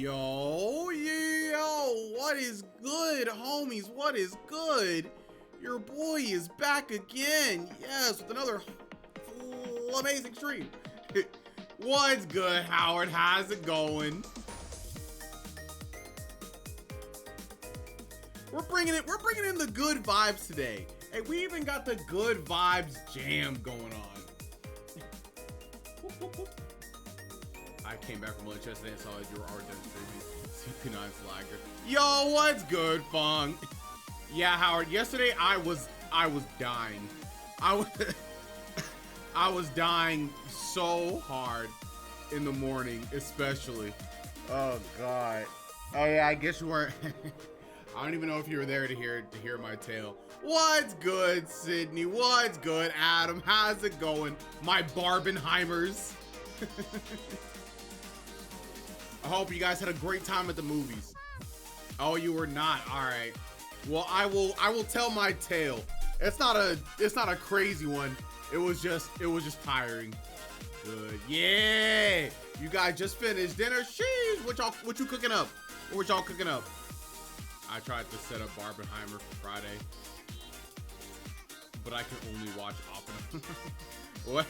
Yo, what is good, homies? What is good? Your boy is back again. Yes, with another amazing stream. What's good, Howard? How's it going? We're bringing in the good vibes today. Hey, we even got the good vibes jam going on. I came back from lunch yesterday and saw that you were already done streaming. CP9 Flagger. Yo, what's good, Fong? Yeah, Howard. Yesterday I was dying. I was dying so hard in the morning, especially. Oh God. Oh yeah, I guess you weren't. I don't even know if you were there to hear my tale. What's good, Sydney? What's good, Adam? How's it going, my Barbenheimers? I hope you guys had a great time at the movies. Oh, you were not. All right. Well, I will tell my tale. It's not a crazy one. It was just tiring. Good. Yeah. You guys just finished dinner. Sheesh. What you cooking up? What y'all cooking up? I tried to set up Barbenheimer for Friday, but I can only watch Oppenheimer. What?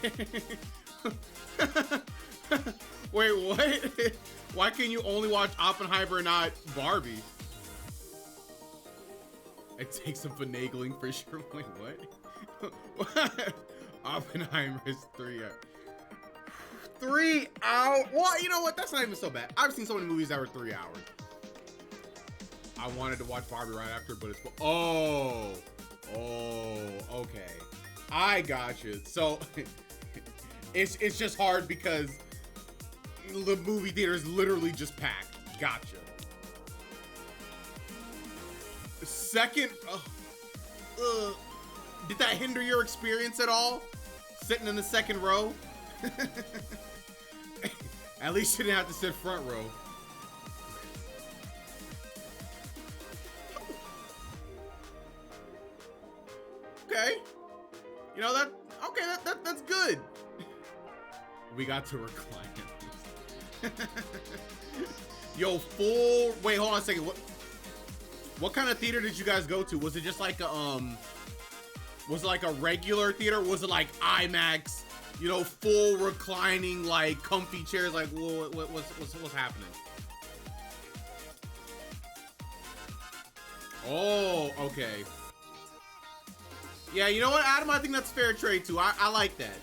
Wait, what? Why can you only watch Oppenheimer, not Barbie? It takes some finagling for sure. Wait, what? Oppenheimer is 3 hours. 3 hours? Well, you know what? That's not even so bad. I've seen so many movies that were 3 hours. I wanted to watch Barbie right after, but it's... Oh, okay. I got you. So, it's just hard because the movie theater is literally just packed. Gotcha. Second, did that hinder your experience at all? Sitting in the second row? At least you didn't have to sit front row. Okay. You know that's good. We got to recline at least. Yo, full. Wait, hold on a second. What kind of theater did you guys go to? Was it just like a was it like a regular theater? Was it like IMAX? You know, full reclining, like comfy chairs. Like, what's happening? Oh, okay. Yeah, you know what, Adam? I think that's fair trade too. I like that.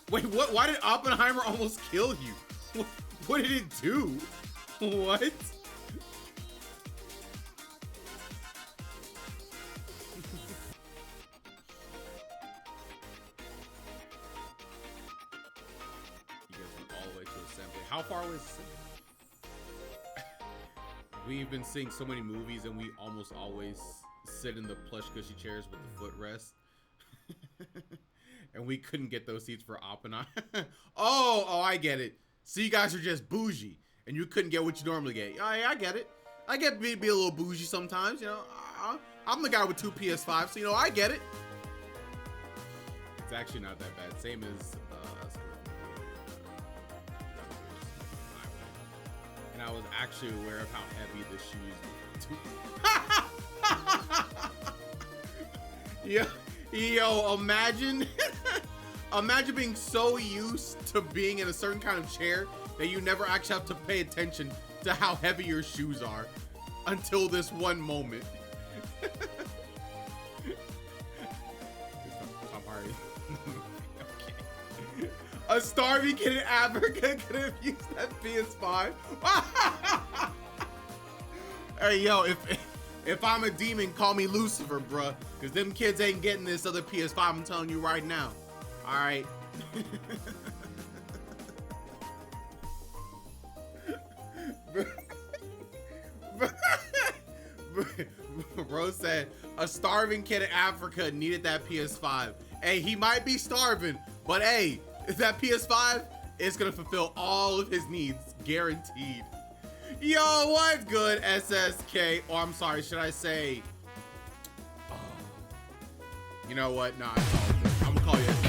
Wait, what? Why did Oppenheimer almost kill you? What did it do? What? How far was we've been seeing so many movies and we almost always sit in the plush cushy chairs with the footrest. And we couldn't get those seats for Oppenheimer. oh, I get it. So you guys are just bougie and you couldn't get what you normally get. Oh, yeah, I get it. I get be a little bougie sometimes, you know. I'm the guy with 2 PS5, so you know, I get it. It's actually not that bad. Same as and I was actually aware of how heavy the shoes were. Yo, imagine imagine being so used to being in a certain kind of chair that you never actually have to pay attention to how heavy your shoes are until this one moment. A starving kid in Africa could have used that PS5. Hey, yo, if I'm a demon, call me Lucifer, bruh. Because them kids ain't getting this other PS5, I'm telling you right now. All right. Bro said, a starving kid in Africa needed that PS5. Hey, he might be starving, but hey, that PS5 is gonna fulfill all of his needs, guaranteed. Yo, what's good, SSK? Oh, I'm sorry, should I say? Oh. You know what? Nah, I'm gonna call you SSK.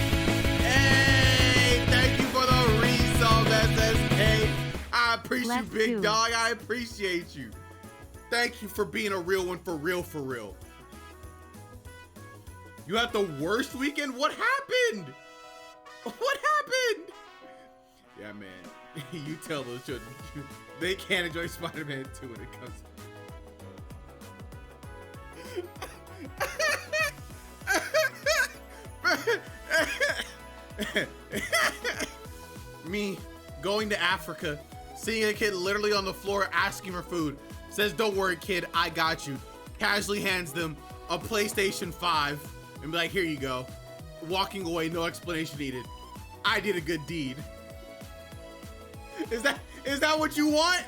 Hey, thank you for the resub, SSK. I I appreciate you, Left big two. dog. I appreciate you. Thank you for being a real one, for real, for real. You had the worst weekend? What happened? What happened? Yeah, man. You tell those children they can't enjoy Spider-Man 2 when it comes. Me going to Africa, seeing a kid literally on the floor asking for food, says, "Don't worry, kid, I got you." Casually hands them a PlayStation 5 and be like, "Here you go." Walking away, no explanation needed. I did a good deed. Is that what you want?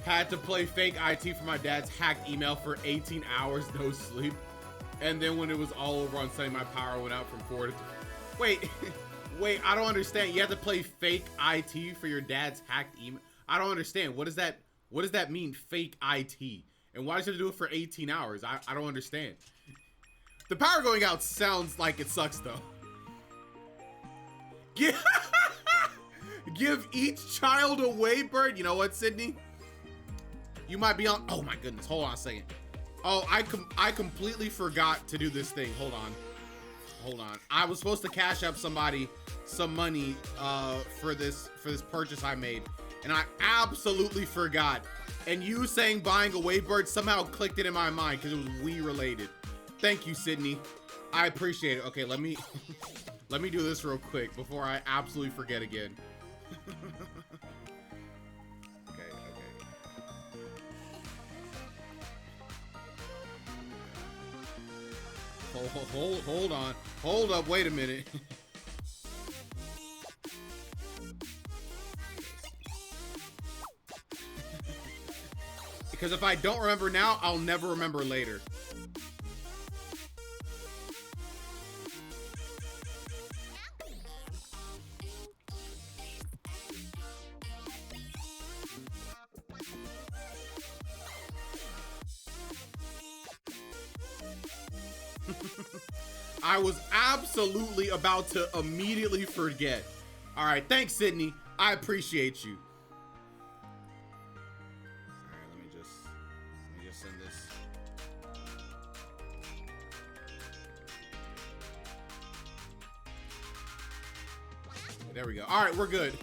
Had to play fake IT for my dad's hacked email for 18 hours, no sleep. And then when it was all over on Sunday, my power went out from 4 to 3. Wait, I don't understand. You have to play fake IT for your dad's hacked email. I don't understand. What does that mean, fake IT? And why does you have to do it for 18 hours? I don't understand. The power going out sounds like it sucks though. Give each child a Waybird. You know what, Sydney? You might be on. Oh my goodness. Hold on a second. Oh, I completely forgot to do this thing. Hold on. I was supposed to cash up somebody some money for this purchase I made, and I absolutely forgot. And you saying buying a Waybird somehow clicked it in my mind because it was Wii related. Thank you, Sydney. I appreciate it. Okay, let me let me do this real quick before I absolutely forget again. Okay. Hold on. Hold up, wait a minute. Because if I don't remember now, I'll never remember later. I was absolutely about to immediately forget. All right, thanks, Sydney. I appreciate you. All right, let me just send this. There we go. All right, we're good.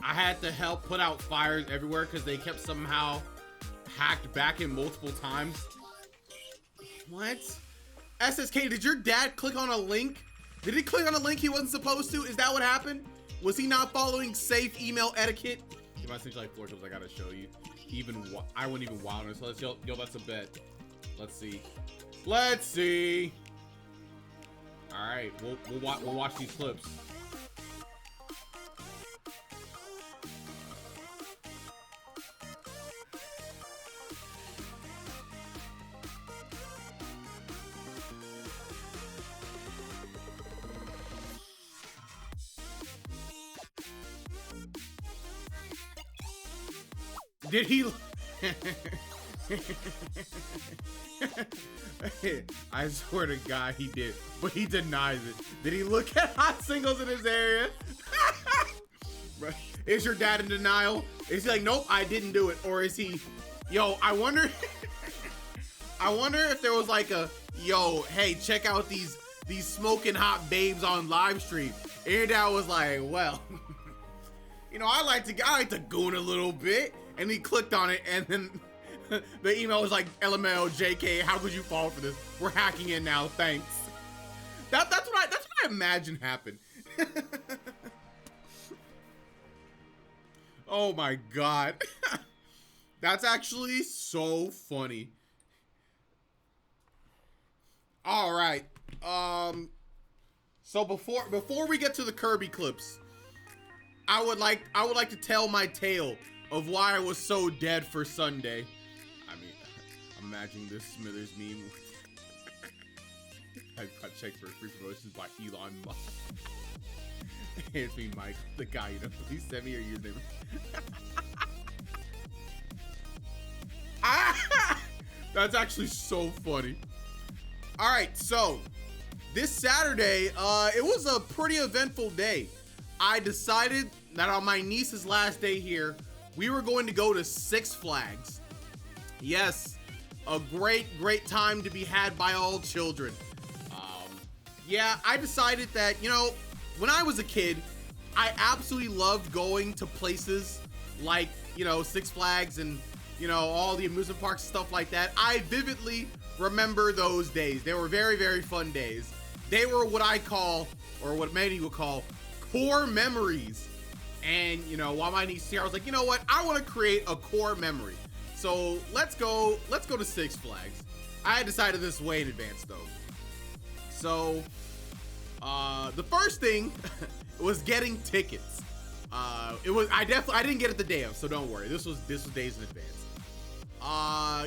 I had to help put out fires everywhere because they kept somehow hacked back in multiple times. What? SSK, did your dad click on a link? Did he click on a link he wasn't supposed to? Is that what happened? Was he not following safe email etiquette? If I send you like 4 tips, I gotta show you. I wouldn't even wow this. Yo, that's a bet. Let's see. Let's see. All right, we'll watch these clips. Did he? I swear to God he did, but he denies it. Did he look at hot singles in his area? Is your dad in denial? Is he like, nope, I didn't do it? Or is he, yo, I wonder if there was like a, yo, hey, check out these smoking hot babes on live stream. And your dad was like, well, you know, I like to goon a little bit. And he clicked on it, and then the email was like, LML, JK, how could you fall for this? We're hacking in now, thanks. That's what I imagine happened. Oh my God. That's actually so funny. All right. So before we get to the Kirby clips, I would like to tell my tale of why I was so dead for Sunday. I mean, I'm imagining this Smithers meme. I got checked for free promotions by Elon Musk. It's me, Mike, the guy, you know, please send me your username. That's actually so funny. All right, so this Saturday, it was a pretty eventful day. I decided that on my niece's last day here, we were going to go to Six Flags. Yes, a great time to be had by all children. Yeah, I decided that, you know, when I was a kid, I absolutely loved going to places like, you know, Six Flags and, you know, all the amusement parks and stuff like that. I vividly remember those days. They were very fun days. They were what I call, or what many would call, core memories. And, you know, while my niece here, I was like, you know what? I want to create a core memory. So let's go to Six Flags. I had decided this way in advance though. So, the first thing was getting tickets. I didn't get it the day of, so don't worry. This was days in advance.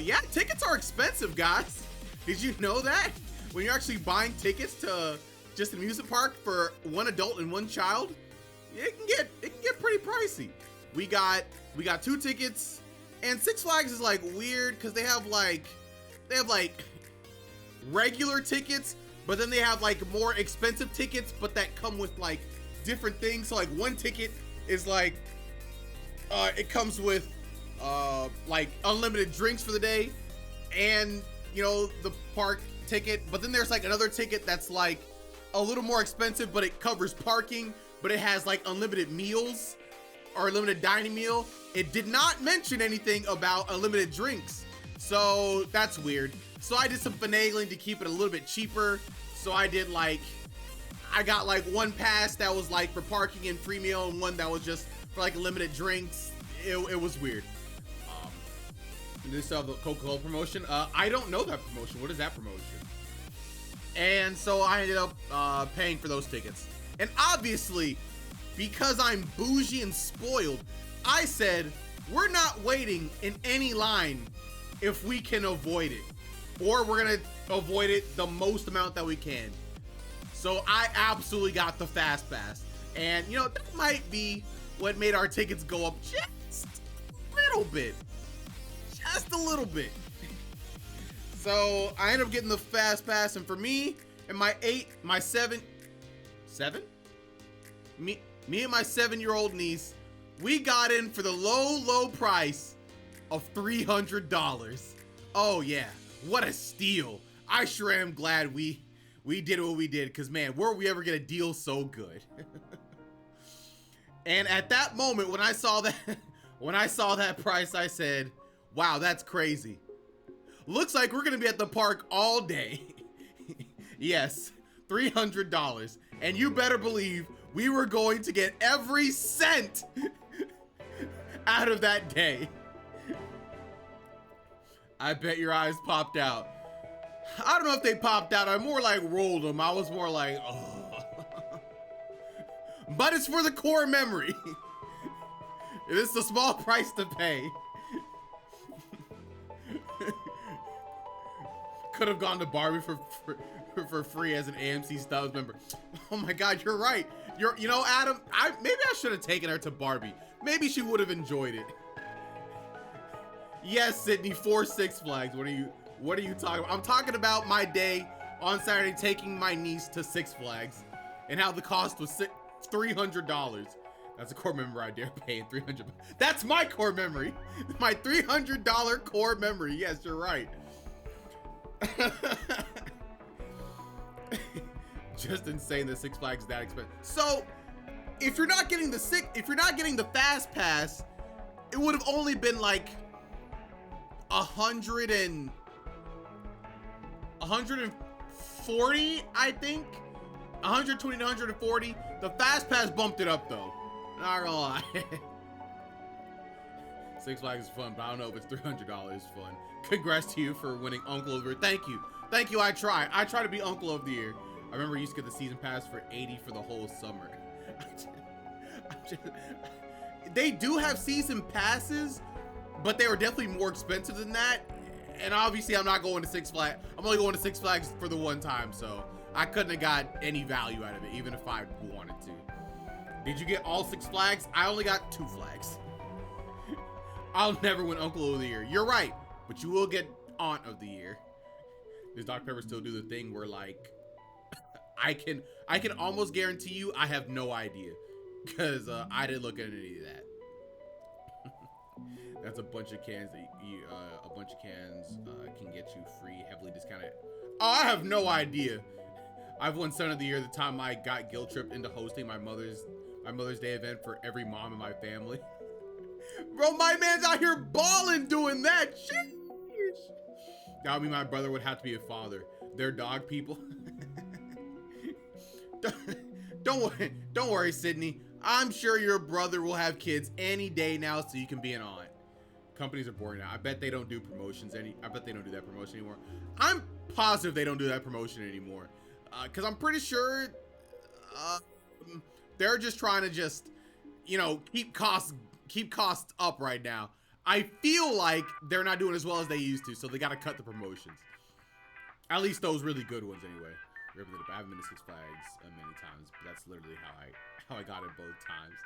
Yeah, tickets are expensive, guys. Did you know that? When you're actually buying tickets to just an amusement park for one adult and one child, it can get pretty pricey. We got 2 tickets, and Six Flags is like weird because they have like regular tickets, but then they have like more expensive tickets, but that come with like different things. So like one ticket is like it comes with like unlimited drinks for the day, and you know, the park ticket. But then there's like another ticket that's like a little more expensive, but it covers parking, but it has like unlimited meals or unlimited dining meal. It did not mention anything about unlimited drinks, so that's weird. So I did some finagling to keep it a little bit cheaper. So I got like one pass that was like for parking and free meal, and one that was just for like limited drinks. It was weird. They still have the Coca-Cola promotion. I don't know that promotion. What is that promotion? And so I ended up paying for those tickets. And obviously, because I'm bougie and spoiled, I said, we're not waiting in any line if we can avoid it. Or we're gonna avoid it the most amount that we can. So I absolutely got the fast pass. And you know, that might be what made our tickets go up just a little bit. Just a little bit. So I ended up getting the fast pass, and for me and me and my 7-year-old niece, we got in for the low price of $300. Oh yeah, what a steal. I sure am glad we did what we did, because man, were we ever get a deal so good? And at that moment, when I saw that price, I said, wow, that's crazy. Looks like we're gonna be at the park all day. Yes, $300. And you better believe we were going to get every cent out of that day. I bet your eyes popped out. I don't know if they popped out. I more like rolled them. I was more like, oh. But it's for the core memory. It is a small price to pay. Could have gone to Barbie for free as an AMC Stubs member. Oh my God, you're right. You know, Adam, maybe I should have taken her to Barbie. Maybe she would have enjoyed it. Yes, Sydney, for Six Flags. What are you talking about? I'm talking about my day on Saturday taking my niece to Six Flags and how the cost was $300. That's a core memory right there, paying $300. That's my core memory. My $300 core memory. Yes, you're right. Just insane that Six Flags is that expensive. So if you're not getting the fast pass, it would have only been like 140, I think. 120 to 140. The fast pass bumped it up though. Not gonna lie. Six Flags is fun, but I don't know if it's $300 fun. Congrats to you for winning Uncle of the Year. Thank you. I try to be Uncle of the Year. I remember you used to get the season pass for $80 for the whole summer. They do have season passes, but they were definitely more expensive than that. And obviously I'm not going to Six Flags. I'm only going to Six Flags for the one time, so I couldn't have got any value out of it, even if I wanted to. Did you get all Six Flags? I only got 2 flags. I'll never win Uncle of the Year. You're right, but you will get Aunt of the Year. Does Dr. Pepper still do the thing where like I can almost guarantee you I have no idea because I didn't look at any of that. That's a bunch of cans that a bunch of cans can get you free, heavily discounted. Oh, I have no idea. I've won Son of the Year the time I got guilt tripped into hosting my Mother's Day event for every mom in my family. Bro, my man's out here balling doing that shit. That would mean my brother would have to be a father. They're dog people. Don't worry, Sydney. I'm sure your brother will have kids any day now, so you can be an aunt. Companies are boring now. I bet they don't do promotions I bet they don't do that promotion anymore. I'm positive they don't do that promotion anymore. Cause I'm pretty sure they're just trying to keep costs up right now. I feel like they're not doing as well as they used to, so they gotta cut the promotions. At least those really good ones anyway. I haven't been to Six Flags many times, but that's literally how I got it both times.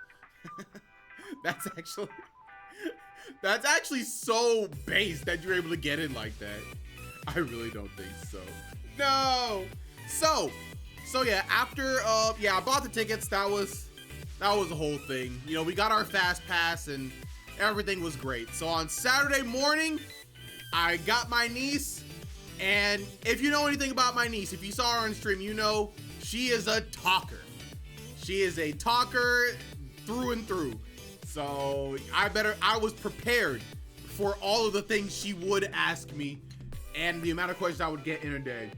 That's actually so base that you're able to get in like that. I really don't think so. No. So yeah, after I bought the tickets. That was the whole thing. You know, we got our fast pass and everything was great. So on Saturday morning, I got my niece, and if you know anything about my niece, if you saw her on stream, you know she is a talker. She is a talker through and through. So I was prepared for all of the things she would ask me and the amount of questions I would get in a day.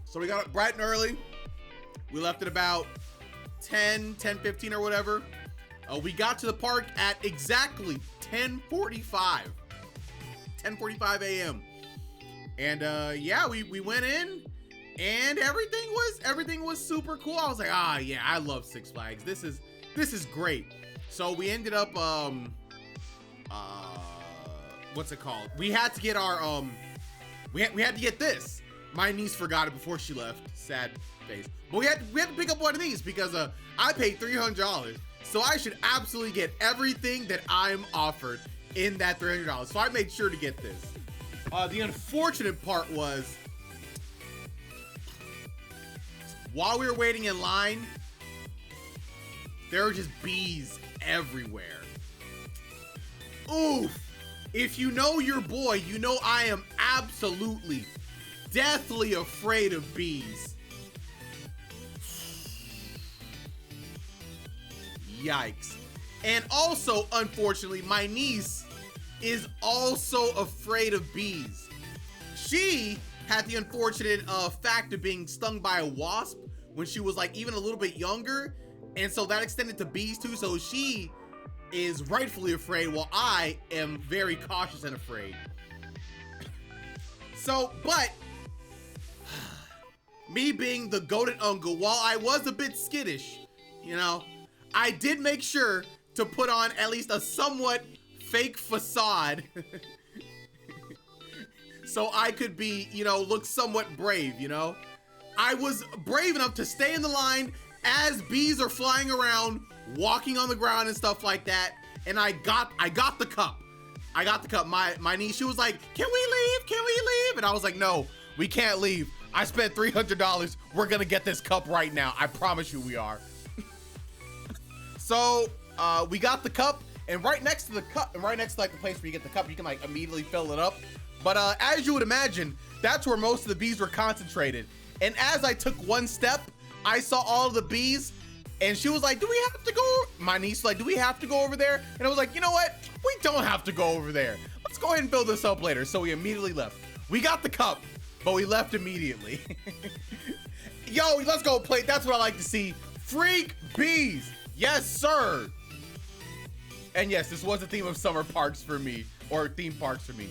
So we got up bright and early. We left at about 10:15 or whatever. We got to the park at exactly 10:45 a.m. And we went in and everything was super cool. I was like, yeah, I love Six Flags. This is great. So we ended up what's it called? We had to get our we had to get this. My niece forgot it before she left. Sad face. But we had to pick up one of these because I paid $300. So I should absolutely get everything that I'm offered in that $300. So I made sure to get this. The unfortunate part was while we were waiting in line, there were just bees everywhere. Oof. If you know your boy, you know I am absolutely, deathly afraid of bees. Yikes. And also, unfortunately, my niece is also afraid of bees. She had the unfortunate fact of being stung by a wasp when she was like even a little bit younger. And so that extended to bees too. So she is rightfully afraid while I am very cautious and afraid. So, but me being the goated uncle, while I was a bit skittish, you know, I did make sure to put on at least a somewhat fake facade so I could be, you know, look somewhat brave, you know. I was brave enough to stay in the line as bees are flying around, walking on the ground and stuff like that, and I got the cup. I got the cup. My niece, she was like, can we leave? Can we leave? And I was like, no, we can't leave. I spent $300. We're gonna get this cup right now. I promise you we are. So we got the cup, and right next to the cup, and right next to like the place where you get the cup, you can like immediately fill it up. But as you would imagine, that's where most of the bees were concentrated. And as I took one step, I saw all of the bees, and she was like, do we have to go? My niece was like, do we have to go over there? And I was like, you know what? We don't have to go over there. Let's go ahead and fill this up later. So we immediately left. We got the cup, but we left immediately. Yo, let's go play. That's what I like to see. Freak bees. Yes, sir. And yes, this was a theme of summer parks for me, or theme parks for me.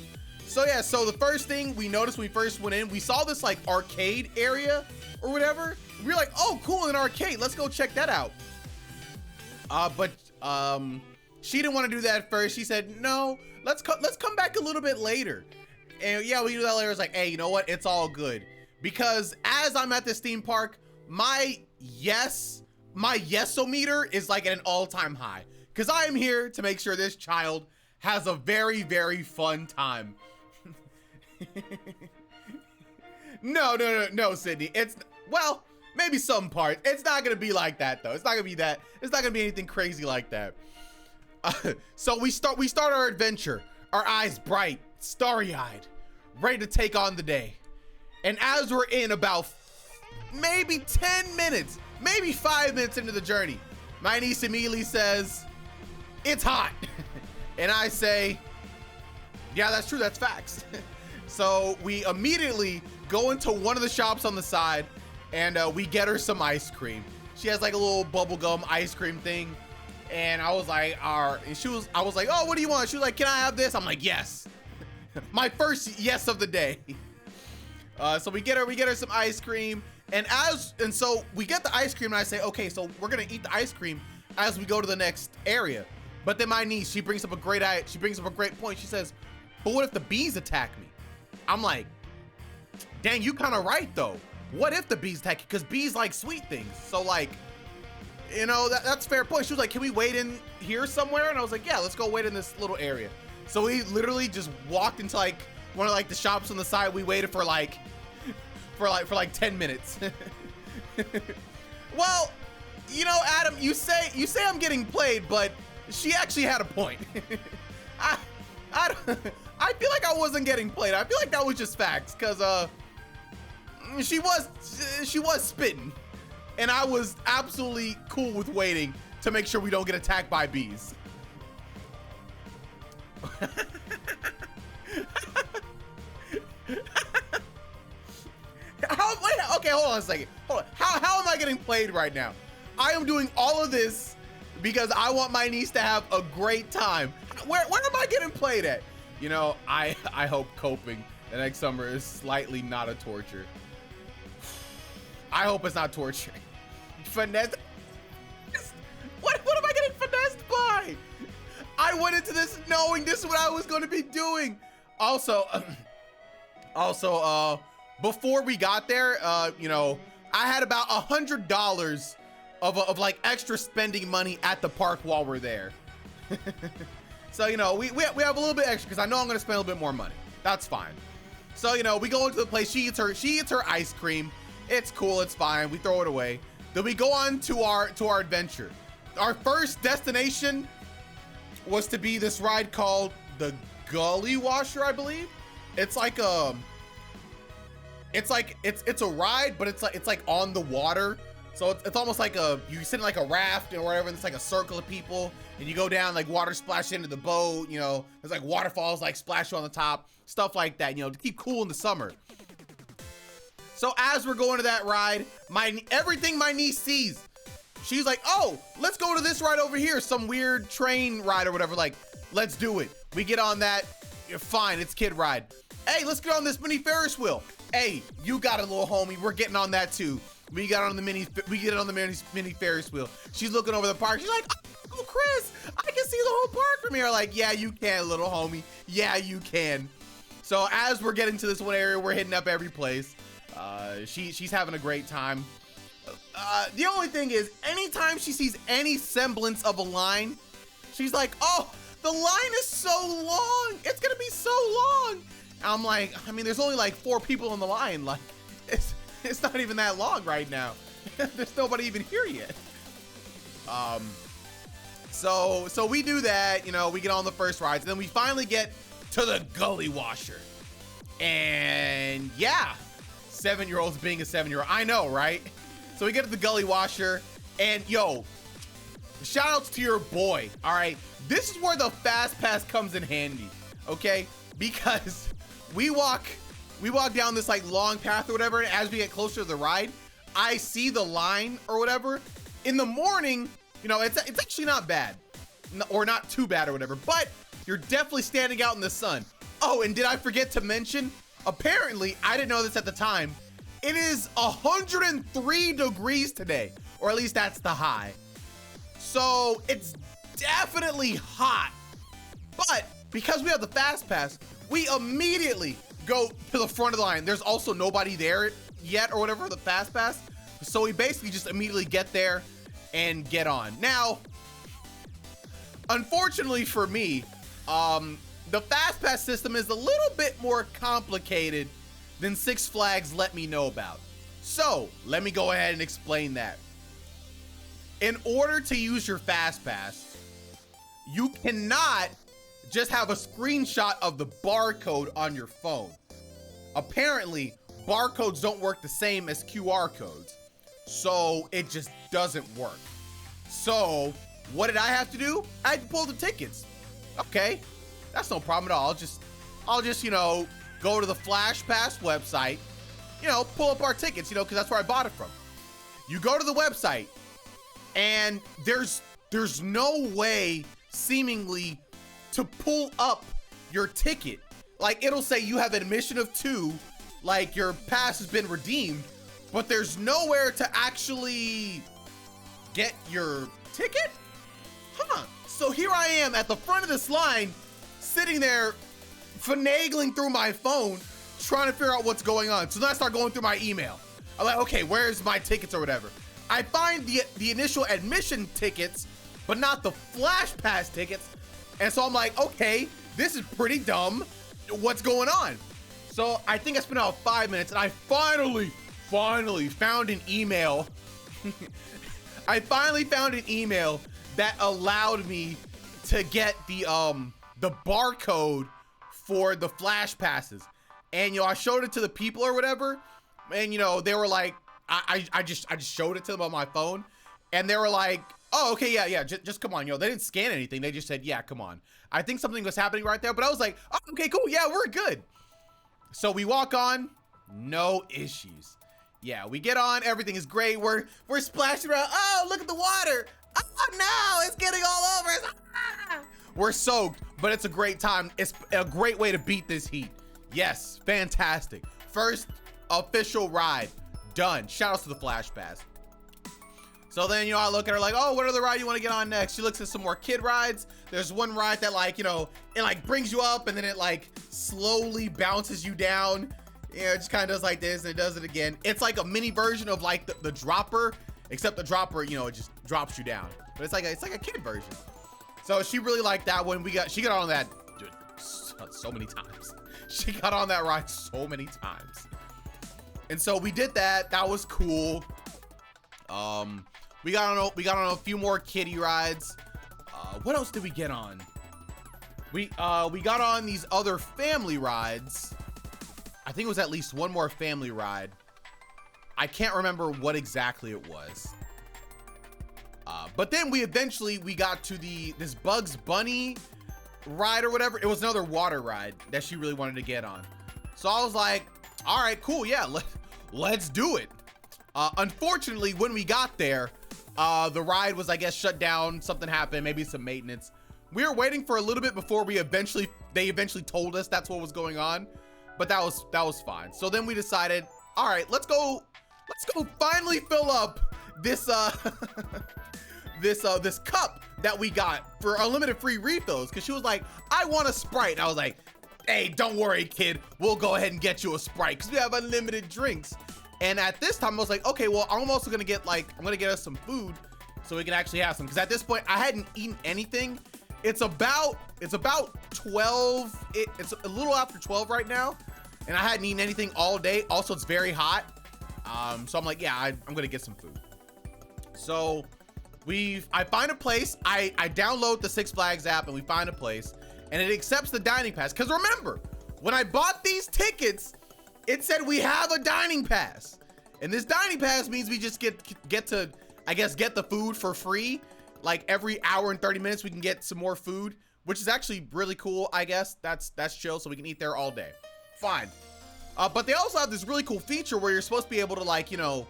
So yeah, so the first thing we noticed when we first went in, we saw this like arcade area or whatever. We were like, oh, cool, an arcade. Let's go check that out. But she didn't want to do that at first. She said, no, let's come back a little bit later. And yeah, we knew that later. It was like, hey, you know what? It's all good. Because as I'm at this theme park, my yesometer is like at an all-time high. Because I am here to make sure this child has a very, very fun time. No, Sydney. It's, well, maybe some parts. It's not gonna be like that though. It's not gonna be that. It's not gonna be anything crazy like that. So we start our adventure. Our eyes bright, starry-eyed, ready to take on the day. And as we're in about maybe 10 minutes, maybe 5 minutes into the journey, my niece immediately says, "It's hot." And I say, "Yeah, that's true. That's facts." So we immediately go into one of the shops on the side and we get her some ice cream. She has like a little bubblegum ice cream thing. And I was like, I was like, "Oh, what do you want?" She was like, "Can I have this?" I'm like, "Yes." My first yes of the day. So we get her some ice cream. And so we get the ice cream and I say, "Okay, so we're gonna eat the ice cream as we go to the next area." But then my niece, she brings up a great point. She says, "But what if the bees attack me?" I'm like, "Dang, you kind of right though. What if the bees attack you? Because bees like sweet things." So like, you know, that's a fair point. She was like, "Can we wait in here somewhere?" And I was like, "Yeah, let's go wait in this little area." So we literally just walked into like one of like the shops on the side. We waited for like 10 minutes. Well, you know, Adam, you say I'm getting played, but she actually had a point. I feel like I wasn't getting played. I feel like that was just facts, cause she was spitting, and I was absolutely cool with waiting to make sure we don't get attacked by bees. Okay, hold on a second. Hold on. How am I getting played right now? I am doing all of this because I want my niece to have a great time. Where am I getting played at? You know, I hope coping the next summer is slightly not a torture. I hope it's not torture. Finesse. What am I getting finessed by? I went into this knowing this is what I was going to be doing. Also, before we got there, you know, I had about $100 of like extra spending money at the park while we're there. So, you know, we have a little bit extra because I know I'm gonna spend a little bit more money. That's fine. So, you know, we go into the place. She eats her ice cream. It's cool. It's fine. We throw it away. Then we go on to our adventure. Our first destination was to be this ride called the Gully Washer, I believe. It's like it's a ride, but it's like on the water. So it's almost like you sit in like a raft or whatever, and it's like a circle of people, and you go down, like water splash into the boat, you know, there's like waterfalls like splash you on the top, stuff like that, you know, to keep cool in the summer. So as we're going to that ride, everything my niece sees, she's like, "Oh, let's go to this ride over here, some weird train ride or whatever." Like, let's do it. We get on that. You're fine, it's kid ride. "Hey, let's get on this mini Ferris wheel." "Hey, you got it, little homie. We're getting on that too." We get on the mini Ferris wheel. She's looking over the park. She's like, "Oh, Chris, I can see the whole park from here." Like, "Yeah, you can, little homie. Yeah, you can." So as we're getting to this one area, we're hitting up every place. She's having a great time. The only thing is, anytime she sees any semblance of a line, she's like, "Oh, the line is so long. It's gonna be so long." I'm like, I mean, there's only like 4 people on the line. Like, it's not even that long right now. There's nobody even here yet. So we do that, you know, we get on the first rides, and then we finally get to the Gully Washer. And yeah, 7-year-olds being a 7-year-old. I know, right? So we get to the Gully Washer, and yo, shout outs to your boy. All right, this is where the fast pass comes in handy, okay? Because we walk down this like long path or whatever, and as we get closer to the ride, I see the line or whatever. In the morning, you know, it's actually not bad, or not too bad or whatever, but you're definitely standing out in the sun. Oh, and did I forget to mention, apparently, I didn't know this at the time, it is 103 degrees today, or at least that's the high. So it's definitely hot, but because we have the fast pass, we immediately go to the front of the line. There's also nobody there yet or whatever, the fast pass. So we basically just immediately get there and get on. Now, unfortunately for me, the Fast Pass system is a little bit more complicated than Six Flags let me know about. So let me go ahead and explain that. In order to use your Fast Pass, you cannot just have a screenshot of the barcode on your phone. Apparently, barcodes don't work the same as QR codes. So it just doesn't work. So what did I have to do? I had to pull the tickets. Okay, that's no problem at all. I'll just, you know, go to the Flash Pass website, you know, pull up our tickets, you know, because that's where I bought it from. You go to the website and there's no way seemingly to pull up your ticket. Like, it'll say you have an admission of 2, like your pass has been redeemed, but there's nowhere to actually get your ticket? Huh. So here I am at the front of this line, sitting there finagling through my phone, trying to figure out what's going on. So then I start going through my email. I'm like, okay, where's my tickets or whatever? I find the initial admission tickets, but not the Flash Pass tickets. And so I'm like, okay, this is pretty dumb. What's going on? So I think I spent about 5 minutes and I finally found an email. I finally found an email that allowed me to get the barcode for the Flash Passes. And, you know, I showed it to the people or whatever. And, you know, they were like, I just showed it to them on my phone. And they were like, oh, okay, yeah, just come on. You know, they didn't scan anything. They just said, yeah, come on. I think something was happening right there, but I was like, oh, okay, cool. Yeah, we're good. So we walk on, no issues. Yeah, we get on, everything is great. We're splashing around. Oh, look at the water. Oh no, it's getting all over us. Ah! We're soaked, but it's a great time. It's a great way to beat this heat. Yes, fantastic. First official ride, done. Shout outs to the Flash Pass. So then, you know, I look at her like, oh, what other ride you want to get on next? She looks at some more kid rides. There's one ride that, like, you know, it like brings you up and then it like slowly bounces you down. You know, it just kind of does like this and it does it again. It's like a mini version of like the dropper, except the dropper, you know, it just drops you down. But it's like a kid version. So she really liked that one. She got on that, dude, so many times. She got on that ride so many times. And so we did that. That was cool. We got on a few more kiddie rides. What else did we get on? We got on these other family rides. I think it was at least one more family ride. I can't remember what exactly it was. But then we got to this Bugs Bunny ride or whatever. It was another water ride that she really wanted to get on. So I was like, all right, cool, yeah, let's do it. Unfortunately, when we got there, the ride was, I guess, shut down. Something happened, maybe some maintenance. We were waiting for a little bit before they eventually told us that's what was going on, but that was fine. So then we decided, all right, let's go finally fill up this this cup that we got for unlimited free refills, because she was like, I want a Sprite. And I was like, hey, don't worry, kid, we'll go ahead and get you a Sprite because we have unlimited drinks. And at this time I was like, okay, well, I'm also gonna get I'm gonna get us some food so we can actually have some, because at this point I hadn't eaten anything. It's about 12, it's a little after 12 right now, and I hadn't eaten anything all day. Also, it's very hot, so I'm like, yeah, I'm gonna get some food. So I find a place. I download the Six Flags app and we find a place, and it accepts the dining pass. Because remember, when I bought these tickets, it said we have a dining pass, and this dining pass means we just get to, I guess, get the food for free. Like every hour and 30 minutes we can get some more food, which is actually really cool. I guess that's chill, so we can eat there all day. Fine. But they also have this really cool feature where you're supposed to be able to, like, you know,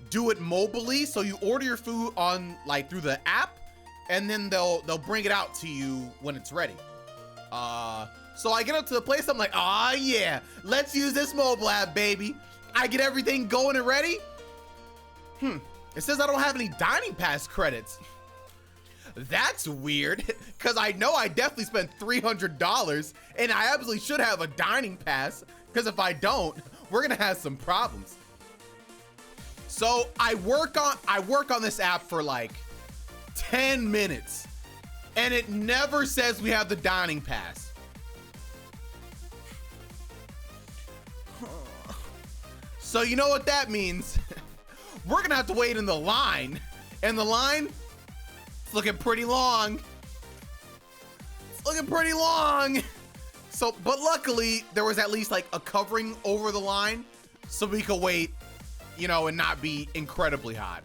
do it mobily. So you order your food on, like, through the app, and then they'll bring it out to you when it's ready. So I get up to the place, I'm like, ah, yeah, let's use this mobile app, baby. I get everything going and ready. It says I don't have any dining pass credits. That's weird, because I know I definitely spent $300, and I absolutely should have a dining pass, because if I don't, we're gonna have some problems. So I work on this app for like 10 minutes, and it never says we have the dining pass. So you know what that means? We're gonna have to wait in the line. And the line, it's looking pretty long. It's looking pretty long. So, but luckily there was at least like a covering over the line so we could wait, you know, and not be incredibly hot.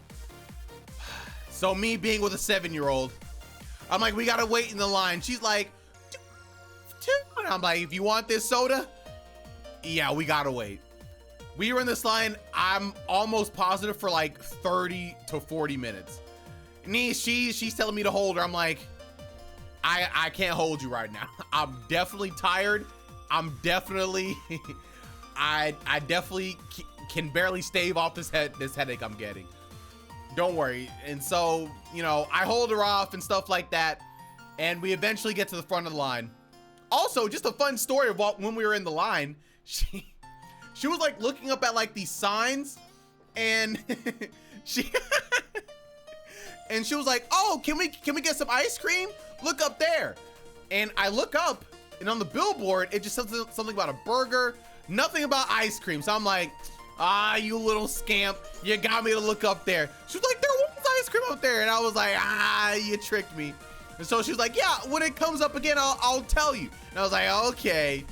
So me being with a 7-year-old, I'm like, we gotta wait in the line. She's like, and I'm like, if you want this soda, yeah, we gotta wait. We were in this line, I'm almost positive, for like 30 to 40 minutes. And she's telling me to hold her. I'm like, I can't hold you right now. I'm definitely tired. I'm definitely, I definitely can barely stave off this headache I'm getting. Don't worry. And so, you know, I hold her off and stuff like that. And we eventually get to the front of the line. Also, just a fun story of when we were in the line, she was like looking up at like these signs, and she was like, oh, can we get some ice cream? Look up there. And I look up, and on the billboard, it just says something about a burger, nothing about ice cream. So I'm like, ah, you little scamp, you got me to look up there. She was like, there was ice cream up there. And I was like, ah, you tricked me. And so she was like, yeah, when it comes up again, I'll tell you. And I was like, okay.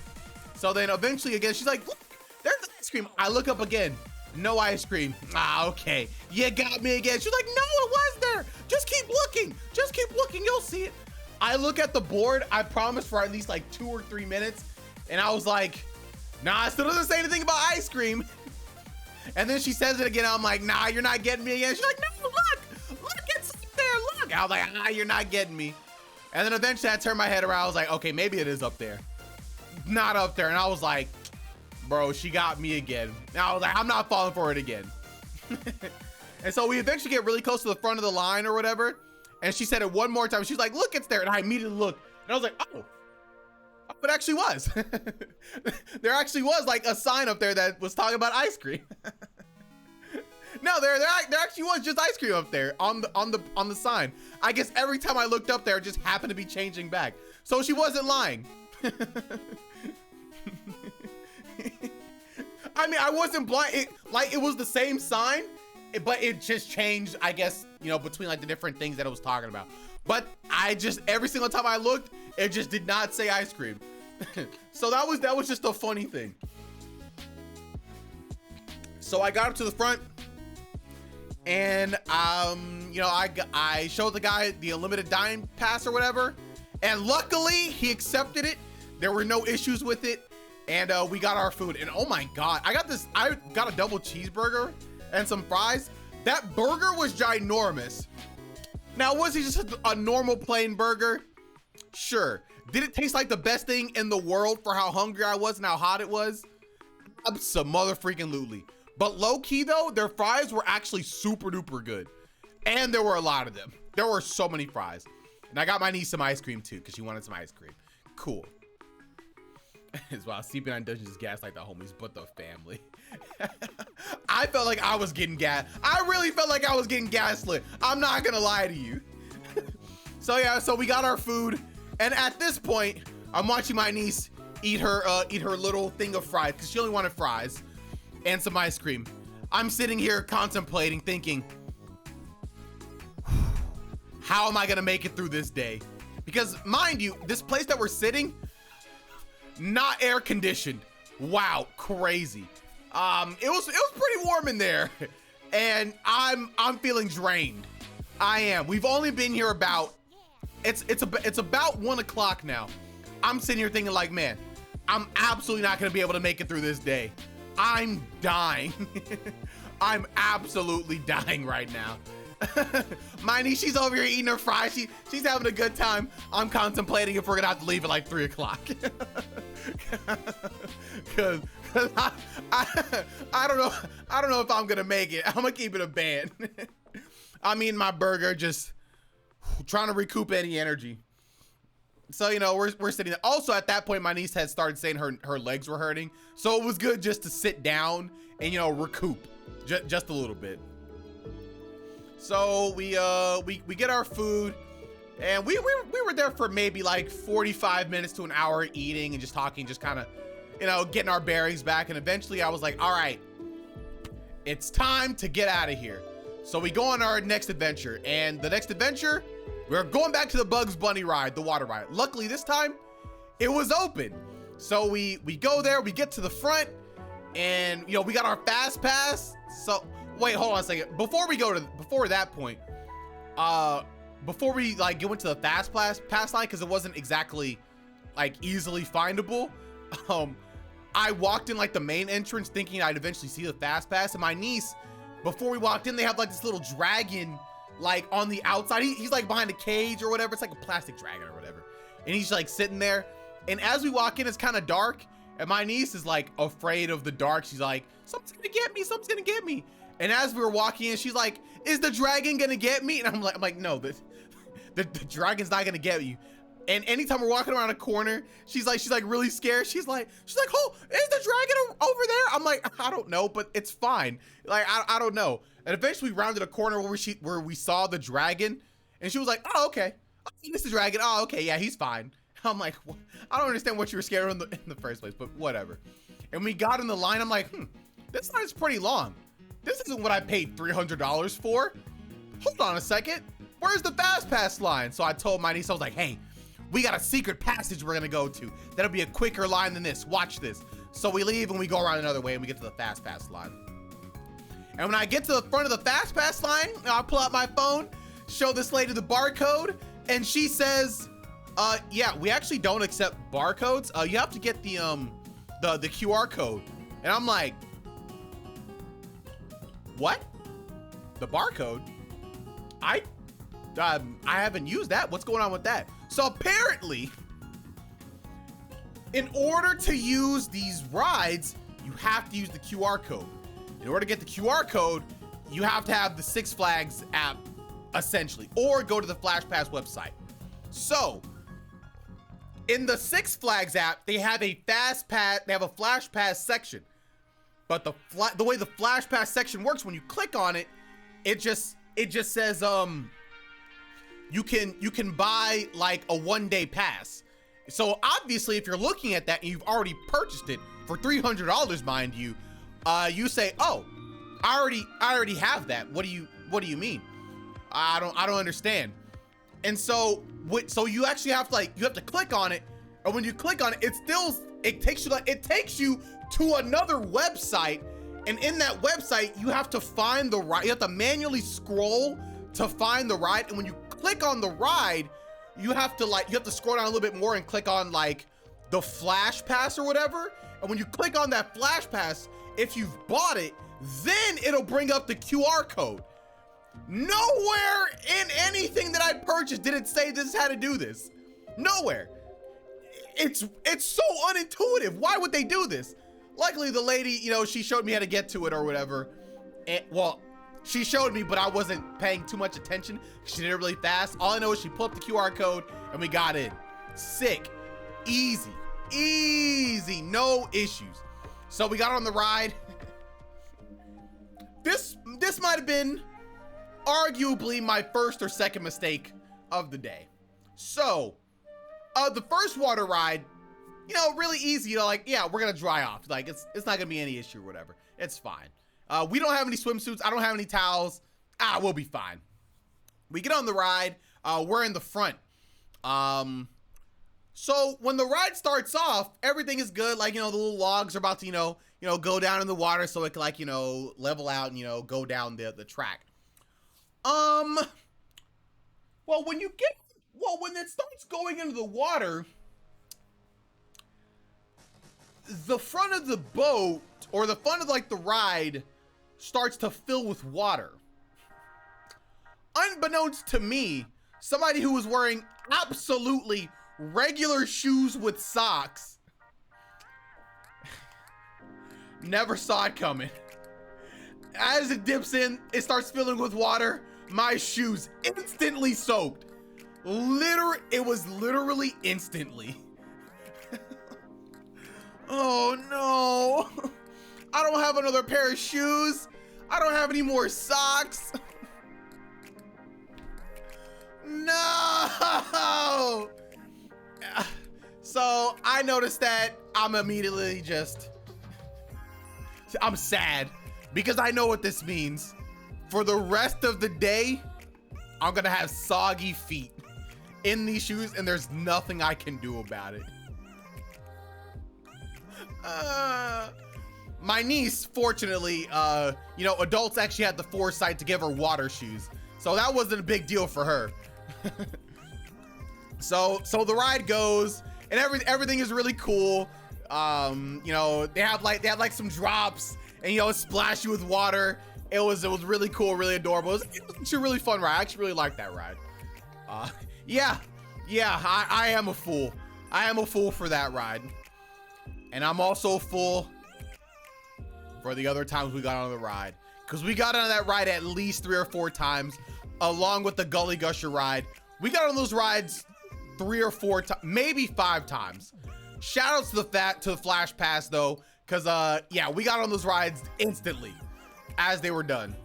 So then eventually again, she's like, look, there's ice cream. I look up again, no ice cream. Ah, okay, you got me again. She's like, no, it was there. Just keep looking. Just keep looking. You'll see it. I look at the board, I promise, for at least like 2 or 3 minutes. And I was like, nah, it still doesn't say anything about ice cream. And then she says it again. I'm like, nah, you're not getting me again. She's like, no, look, it's up there, look. I was like, ah, you're not getting me. And then eventually I turned my head around. I was like, okay, maybe it is up there. Not up there. And I was like, bro, she got me again. And I was like, I'm not falling for it again. And so we eventually get really close to the front of the line or whatever. And she said it one more time. She's like, look, it's there. And I immediately looked. And I was like, oh, it actually was. There actually was like a sign up there that was talking about ice cream. No, there actually was just ice cream up there on the sign. I guess every time I looked up there, it just happened to be changing back. So she wasn't lying. I mean, I wasn't blind. It was the same sign, but it just changed, I guess, you know, between like the different things that it was talking about. But every single time I looked, it just did not say ice cream. So that was just a funny thing. So I got up to the front, and you know, I showed the guy the unlimited dine pass or whatever, and luckily he accepted it. There were no issues with it. And we got our food, and oh my God, I got a double cheeseburger and some fries. That burger was ginormous. Now, was it just a normal plain burger? Sure. Did it taste like the best thing in the world for how hungry I was and how hot it was? Abso-mother-freaking-lutely. But low key though, their fries were actually super duper good. And there were a lot of them. There were so many fries. And I got my niece some ice cream too, because she wanted some ice cream. Cool. As well, CP9 doesn't just gaslight the homies, but the family. I felt like I was getting gas. I really felt like I was getting gaslit. I'm not gonna lie to you. So yeah, so we got our food, and at this point, I'm watching my niece eat her little thing of fries, because she only wanted fries and some ice cream. I'm sitting here contemplating, thinking, how am I gonna make it through this day? Because mind you, this place that we're sitting, not air conditioned. Wow, crazy. It was pretty warm in there, and I'm feeling drained. I am. We've only been here about it's about 1 o'clock now. I'm sitting here thinking like, man, I'm absolutely not gonna be able to make it through this day. I'm dying. I'm absolutely dying right now. My niece, she's over here eating her fries. She's having a good time. I'm contemplating if we're gonna have to leave at like 3 o'clock. Cause I don't know if I'm gonna make it. I'm gonna keep it a band. I'm eating my burger, just trying to recoup any energy. So, you know, we're sitting there. Also, at that point, my niece had started saying her legs were hurting. So it was good just to sit down and, you know, recoup just a little bit. So we get our food, and we were there for maybe like 45 minutes to an hour eating and just talking, just kind of you know, getting our bearings back. And eventually I was like, all right, it's time to get out of here. So we go on our next adventure, and the next adventure, we're going back to the Bugs Bunny ride, the water ride. Luckily this time it was open. So we go there, we get to the front, and you know, we got our fast pass. So wait, hold on a second. Before that point, before we like go into the fast pass line, because it wasn't exactly like easily findable, I walked in like the main entrance thinking I'd eventually see the fast pass, and my niece, before we walked in, they have like this little dragon like on the outside. He's like behind a cage or whatever. It's like a plastic dragon or whatever, and he's like sitting there. And as we walk in, it's kind of dark, and my niece is like afraid of the dark. She's like, something's gonna get me, something's gonna get me. And as we were walking in, she's like, is the dragon gonna get me? And I'm like, no, the dragon's not gonna get you. And anytime we're walking around a corner, she's like really scared. She's like, oh, is the dragon over there? I'm like, I don't know, but it's fine. Like, I don't know. And eventually we rounded a corner where we saw the dragon, and she was like, oh, okay, it's the dragon. Oh, okay, yeah, he's fine. I'm like, I don't understand what you were scared of in the first place, but whatever. And we got in the line. I'm like, this line's pretty long. This isn't what I paid $300 for. Hold on a second. Where's the fast pass line? So I told my niece, I was like, hey, we got a secret passage we're gonna go to. That'll be a quicker line than this. Watch this. So we leave and we go around another way, and we get to the fast pass line. And when I get to the front of the fast pass line, I pull out my phone, show this lady the barcode, and she says, yeah, we actually don't accept barcodes. You have to get the QR code. And I'm like, what? The barcode? I haven't used that. What's going on with that? So apparently, in order to use these rides, you have to use the QR code. In order to get the QR code, you have to have the Six Flags app, essentially, or go to the Flash Pass website. So in the Six Flags app, they have a fast pass, they have a Flash Pass section. But the way the Flash Pass section works, when you click on it, it just says you can buy like a 1-day pass. So obviously, if you're looking at that and you've already purchased it for $300, mind you, you say, oh, I already have that. What do you mean? I don't understand. And so you actually have to you have to click on it, and when you click on it, it takes you to another website, and in that website you have to find the ride. You have to manually scroll to find the ride, and when you click on the ride, you have to scroll down a little bit more and click on like the Flash Pass or whatever. And when you click on that Flash Pass, if you've bought it, then it'll bring up the QR code. Nowhere in anything that I purchased did it say this is how to do this. Nowhere. It's so unintuitive. Why would they do this? Luckily, the lady, you know, she showed me how to get to it or whatever. And, well, she showed me, but I wasn't paying too much attention. She did it really fast. All I know is she pulled up the QR code and we got in. Sick. Easy. No issues. So we got on the ride. This might have been arguably my first or second mistake of the day. So, the first water ride, you know, really easy. You know, like, yeah, we're gonna dry off. Like, it's not gonna be any issue or whatever. It's fine. We don't have any swimsuits. I don't have any towels. We'll be fine. We get on the ride. We're in the front. So when the ride starts off, everything is good. Like, you know, the little logs are about to, you know, go down in the water so it can, like, you know, level out and, you know, go down the track. Well, when it starts going into the water, the front of the boat or the front of like the ride starts to fill with water. Unbeknownst to me, somebody who was wearing absolutely regular shoes with socks never saw it coming. As it dips in, it starts filling with water. My shoes instantly soaked. It was literally instantly. Oh no. I don't have another pair of shoes. I don't have any more socks. No. So I noticed that I'm immediately just, I'm sad because I know what this means. For the rest of the day, I'm gonna have soggy feet in these shoes and there's nothing I can do about it. My niece, fortunately, you know, adults actually had the foresight to give her water shoes. So that wasn't a big deal for her. So the ride goes and everything is really cool. You know, they have like some drops and, you know, splash you with water. It was really cool, really adorable. It was actually a really fun ride. I actually really liked that ride. Yeah, I am a fool. I am a fool for that ride. And I'm also a fool for the other times we got on the ride. Because we got on that ride at least 3 or 4 times, along with the Gully Gusher ride. We got on those rides 3 or 4 times, maybe 5 times. Shout outs to the Flash Pass though, because yeah, we got on those rides instantly as they were done.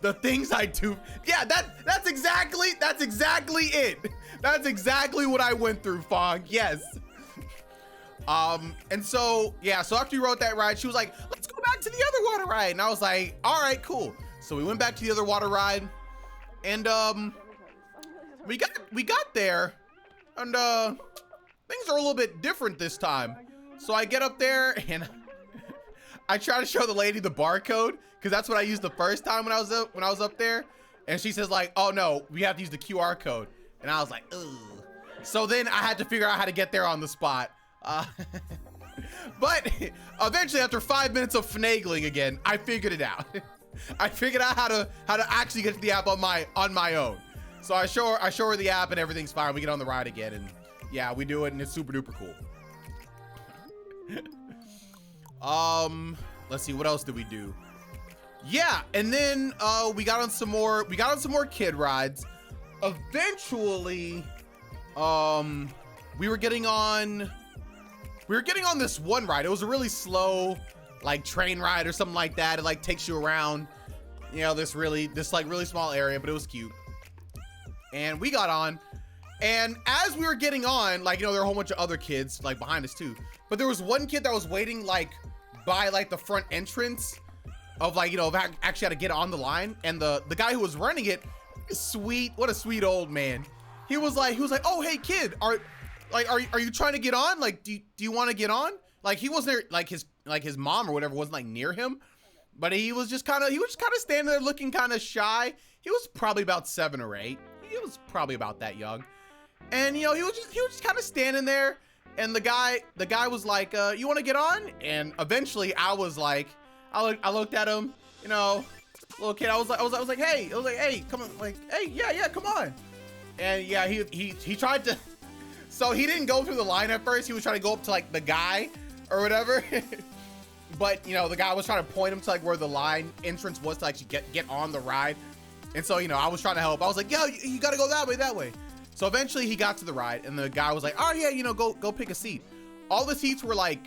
The things I do, yeah, that's exactly it. That's exactly what I went through, Fong. Yes. And so yeah, so after you rode that ride, she was like, let's go back to the other water ride. And I was like, all right, cool. So we went back to the other water ride and we got there and things are a little bit different this time. So I get up there and I try to show the lady the barcode because that's what I used the first time when I was up there. And she says like, oh no, we have to use the QR code. And I was like, ugh. So then I had to figure out how to get there on the spot. But eventually after 5 minutes of finagling again, I figured it out. I figured out how to actually get to the app on my own. So I show her the app and everything's fine. We get on the ride again and yeah, we do it and it's super duper cool. Let's see, what else did we do? Yeah, and then we got on some more kid rides. Eventually, we were getting on this one ride. It was a really slow like train ride or something like that. It like takes you around, you know, this really small area, but it was cute. And we got on, and as we were getting on, like, you know, there were a whole bunch of other kids like behind us too, but there was one kid that was waiting like by like the front entrance of like, you know, actually had to get on the line, and the guy who was running it, what a sweet old man. He was like, oh hey kid, are you trying to get on? Like, do you want to get on? Like, he wasn't there, like his mom or whatever wasn't like near him, but he was just kind of standing there looking kind of shy. He was probably about 7 or 8. He was probably about that young, and you know, he was just kind of standing there. And the guy was like, you want to get on? And eventually I was like, I looked at him, you know, little kid. I was like, hey, come on, like, hey, yeah, come on. And yeah, he tried to. So he didn't go through the line at first. He was trying to go up to like the guy or whatever. But you know, the guy was trying to point him to like where the line entrance was to actually get on the ride. And so, you know, I was trying to help. I was like, yo, you gotta go that way. So eventually he got to the ride and the guy was like, oh yeah, you know, go pick a seat. All the seats were like,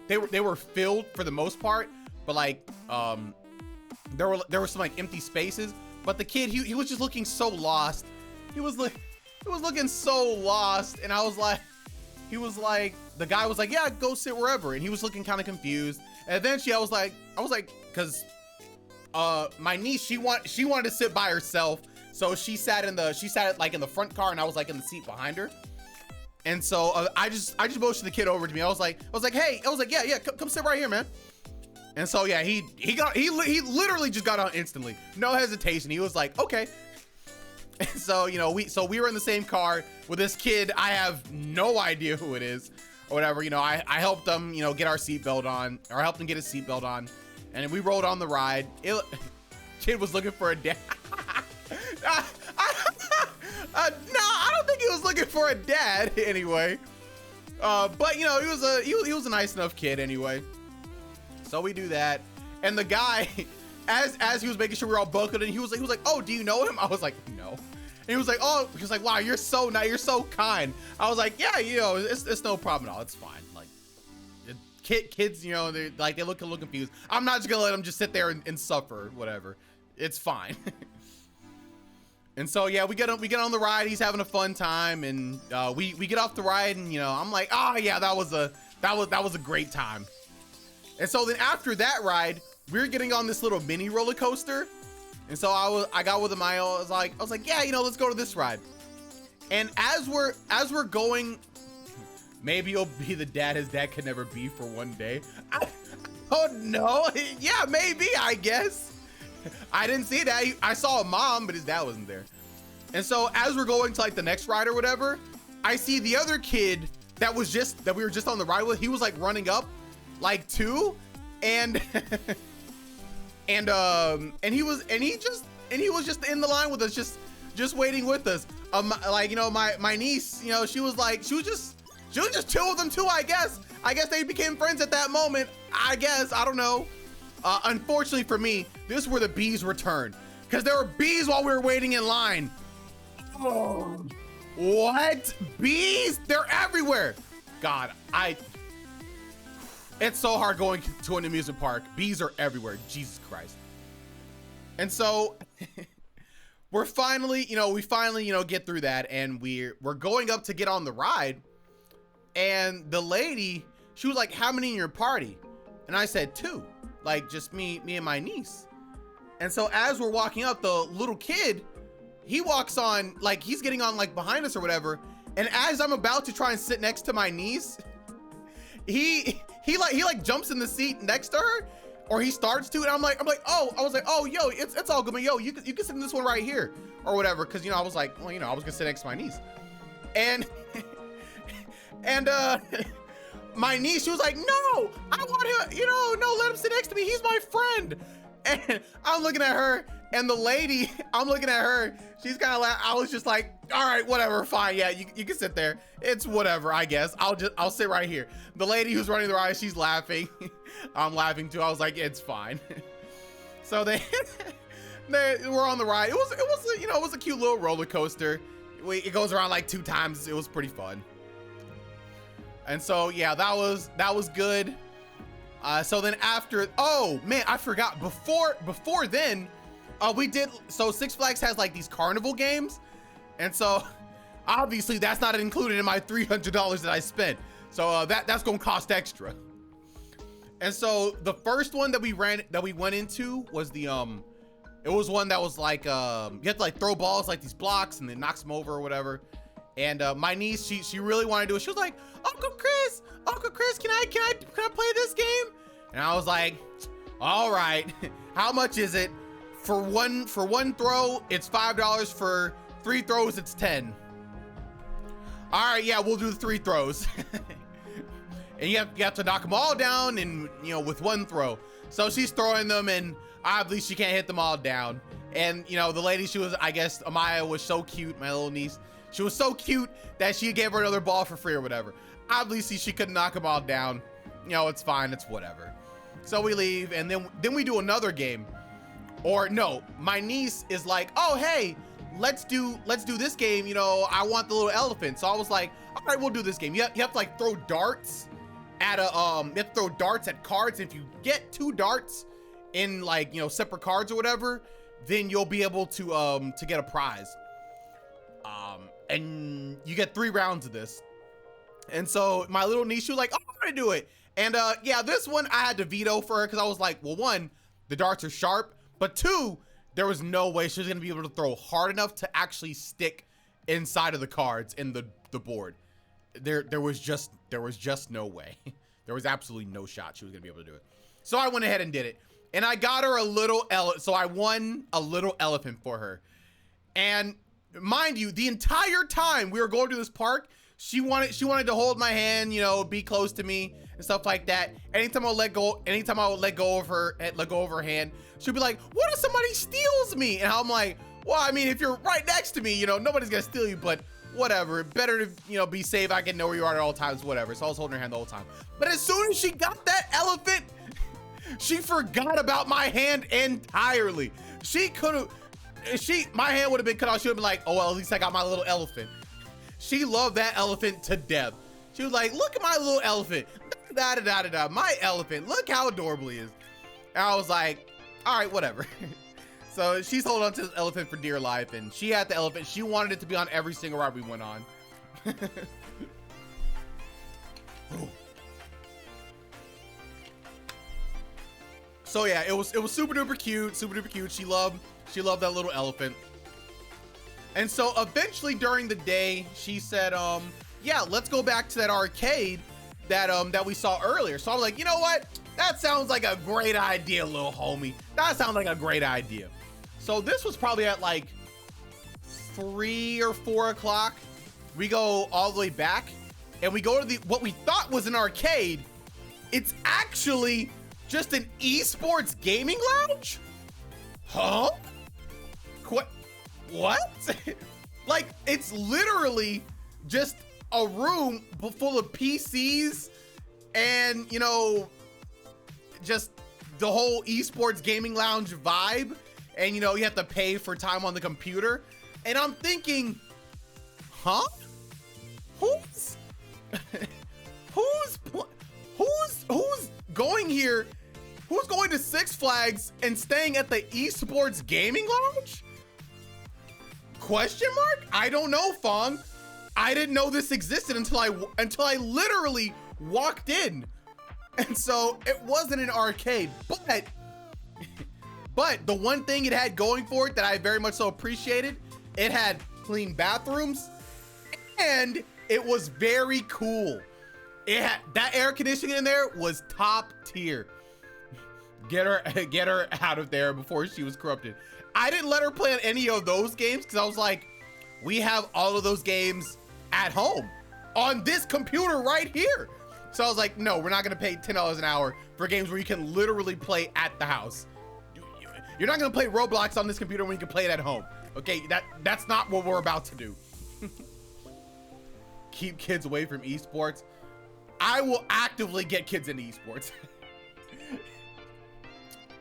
they were filled for the most part, but like, there were some like empty spaces. But the kid, he was just looking so lost. He was looking so lost, and the guy was like, yeah, go sit wherever. And he was looking kind of confused. And eventually I was like, cause my niece, she wanted to sit by herself. So she sat like in the front car, and I was like in the seat behind her. And so I just motioned the kid over to me. I was like, hey, yeah, come sit right here, man. And so yeah, he literally just got on instantly, no hesitation. He was like, okay. And so, you know, we were in the same car with this kid. I have no idea who it is or whatever. You know, I helped them, you know, get our seatbelt on, or I helped him get his seatbelt on, and we rolled on the ride. Kid was looking for a dad. No, I don't think he was looking for a dad anyway. But you know, he was a nice enough kid anyway. So we do that, and the guy, as he was making sure we were all buckled in, he was like, oh, do you know him? I was like, no. And he was like, oh, he was like, wow, you're so nice, you're so kind. I was like, yeah, you know, it's no problem at all. It's fine. Like, kids, you know, they look a little confused. I'm not just gonna let them just sit there and suffer, whatever. It's fine. And so yeah, we get on the ride. He's having a fun time, and we get off the ride, and you know, I'm like, oh yeah, that was a great time. And so then after that ride, we're getting on this little mini roller coaster. And so I got with Amaya. I was like, yeah, you know, let's go to this ride. And as we're going, maybe you'll be the dad his dad could never be for one day. Oh no, yeah, maybe, I guess. I didn't see that. I saw a mom, but his dad wasn't there. And so as we're going to like the next ride or whatever, I see the other kid that we were just on the ride with. He was like running up like too, and and he was just in the line with us, just waiting with us. Like, you know, my niece, you know, she was just chill with them too, I guess. I guess they became friends at that moment. I guess, I don't know. Unfortunately for me, this is where the bees returned, because there were bees while we were waiting in line. Oh, what? Bees? They're everywhere. God, it's so hard going to an amusement park. Bees are everywhere. Jesus Christ. And so we finally get through that, and we're going up to get on the ride. And the lady, she was like, how many in your party? And I said 2, like just me and my niece. And so as we're walking up, the little kid, he walks on, like he's getting on like behind us or whatever. And as I'm about to try and sit next to my niece, he jumps in the seat next to her, or he starts to, and I was like, oh, yo, it's all good, man. Yo, you can sit in this one right here or whatever. Cause you know, I was like, well, you know, I was gonna sit next to my niece. And my niece, she was like, no, I want him, you know, no, let him sit next to me. He's my friend. And I'm looking at her, and the lady, I'm looking at her, she's kind of like, I was just like, all right, whatever, fine. Yeah, you can sit there. It's whatever, I guess. I'll sit right here. The lady who's running the ride, she's laughing. I'm laughing too. I was like, it's fine. So they we're on the ride. It was a cute little roller coaster. It goes around like 2 times. It was pretty fun. And so yeah, that was good. So then after, oh man, I forgot, before then, so Six Flags has like these carnival games, and so obviously that's not included in my $300 that I spent. So that's gonna cost extra. And so the first one that we went into was the it was one that was like you have to like throw balls like these blocks and then knocks them over or whatever. And my niece, she really wanted to do it. She was like, Uncle Chris, can I play this game? And I was like, all right, how much is it? For one throw, it's $5. For 3 throws, it's 10. All right, yeah, we'll do the 3 throws. And you have to knock them all down, and you know, with 1 throw. So she's throwing them, and obviously she can't hit them all down. And you know, the lady, she was, I guess Amaya was so cute, my little niece. She was so cute that she gave her another ball for free or whatever. Obviously she couldn't knock them all down. You know, it's fine, it's whatever. So we leave, and then we do another game. Or no, my niece is like, oh hey, let's do this game. You know, I want the little elephant. So I was like, all right, we'll do this game. You have to like throw darts at you have to throw darts at cards. If you get 2 darts in like, you know, separate cards or whatever, then you'll be able to get a prize. And you get 3 rounds of this. And so my little niece, she was like, oh, I'm gonna do it. And yeah, this one I had to veto for her, because I was like, well, 1, the darts are sharp, but 2, there was no way she was gonna be able to throw hard enough to actually stick inside of the cards in the board. There was just no way. There was absolutely no shot she was gonna be able to do it. So I went ahead and did it, and I got her a little so I won a little elephant for her. And mind you, the entire time we were going to this park, she wanted to hold my hand, you know, be close to me and stuff like that. Anytime I would let go of her hand, she'd be like, what if somebody steals me? And I'm like, well, I mean, if you're right next to me, you know, nobody's gonna steal you, but whatever, better to, you know, be safe. I can know where you are at all times, whatever. So I was holding her hand the whole time. But as soon as she got that elephant, she forgot about my hand entirely. My hand would have been cut off. She would have been like, oh, well, at least I got my little elephant. She loved that elephant to death. She was like, look at my little elephant. Da, da, da, da, da. My elephant, look how adorable he is. And I was like, all right, whatever. So she's holding on to this elephant for dear life, and she had the elephant. She wanted it to be on every single ride we went on. So yeah, it was super duper cute, super duper cute. She loved that little elephant. And so eventually during the day, she said, yeah, let's go back to that arcade that we saw earlier. So I was like, you know what? That sounds like a great idea, little homie. That sounds like a great idea. So this was probably at like 3 or 4 o'clock. We go all the way back and we go to what we thought was an arcade. It's actually just an esports gaming lounge? Huh? What? Like, it's literally just a room full of PCs and, you know, just the whole esports gaming lounge vibe. And, you know, you have to pay for time on the computer. And I'm thinking, huh? Who's going here? Who's going to Six Flags and staying at the esports gaming lounge? Question mark? I don't know, Fong. I didn't know this existed until I literally walked in. And so it wasn't an arcade, but the one thing it had going for it that I very much so appreciated, it had clean bathrooms and it was very cool. It had, that air conditioning in there was top tier. Get her out of there before she was corrupted. I didn't let her play on any of those games because I was like, we have all of those games at home on this computer right here. So I was like, no, we're not gonna pay $10 an hour for games where you can literally play at the house. You're not gonna play Roblox on this computer when you can play it at home. Okay, that's not what we're about to do. Keep kids away from esports. I will actively get kids into esports.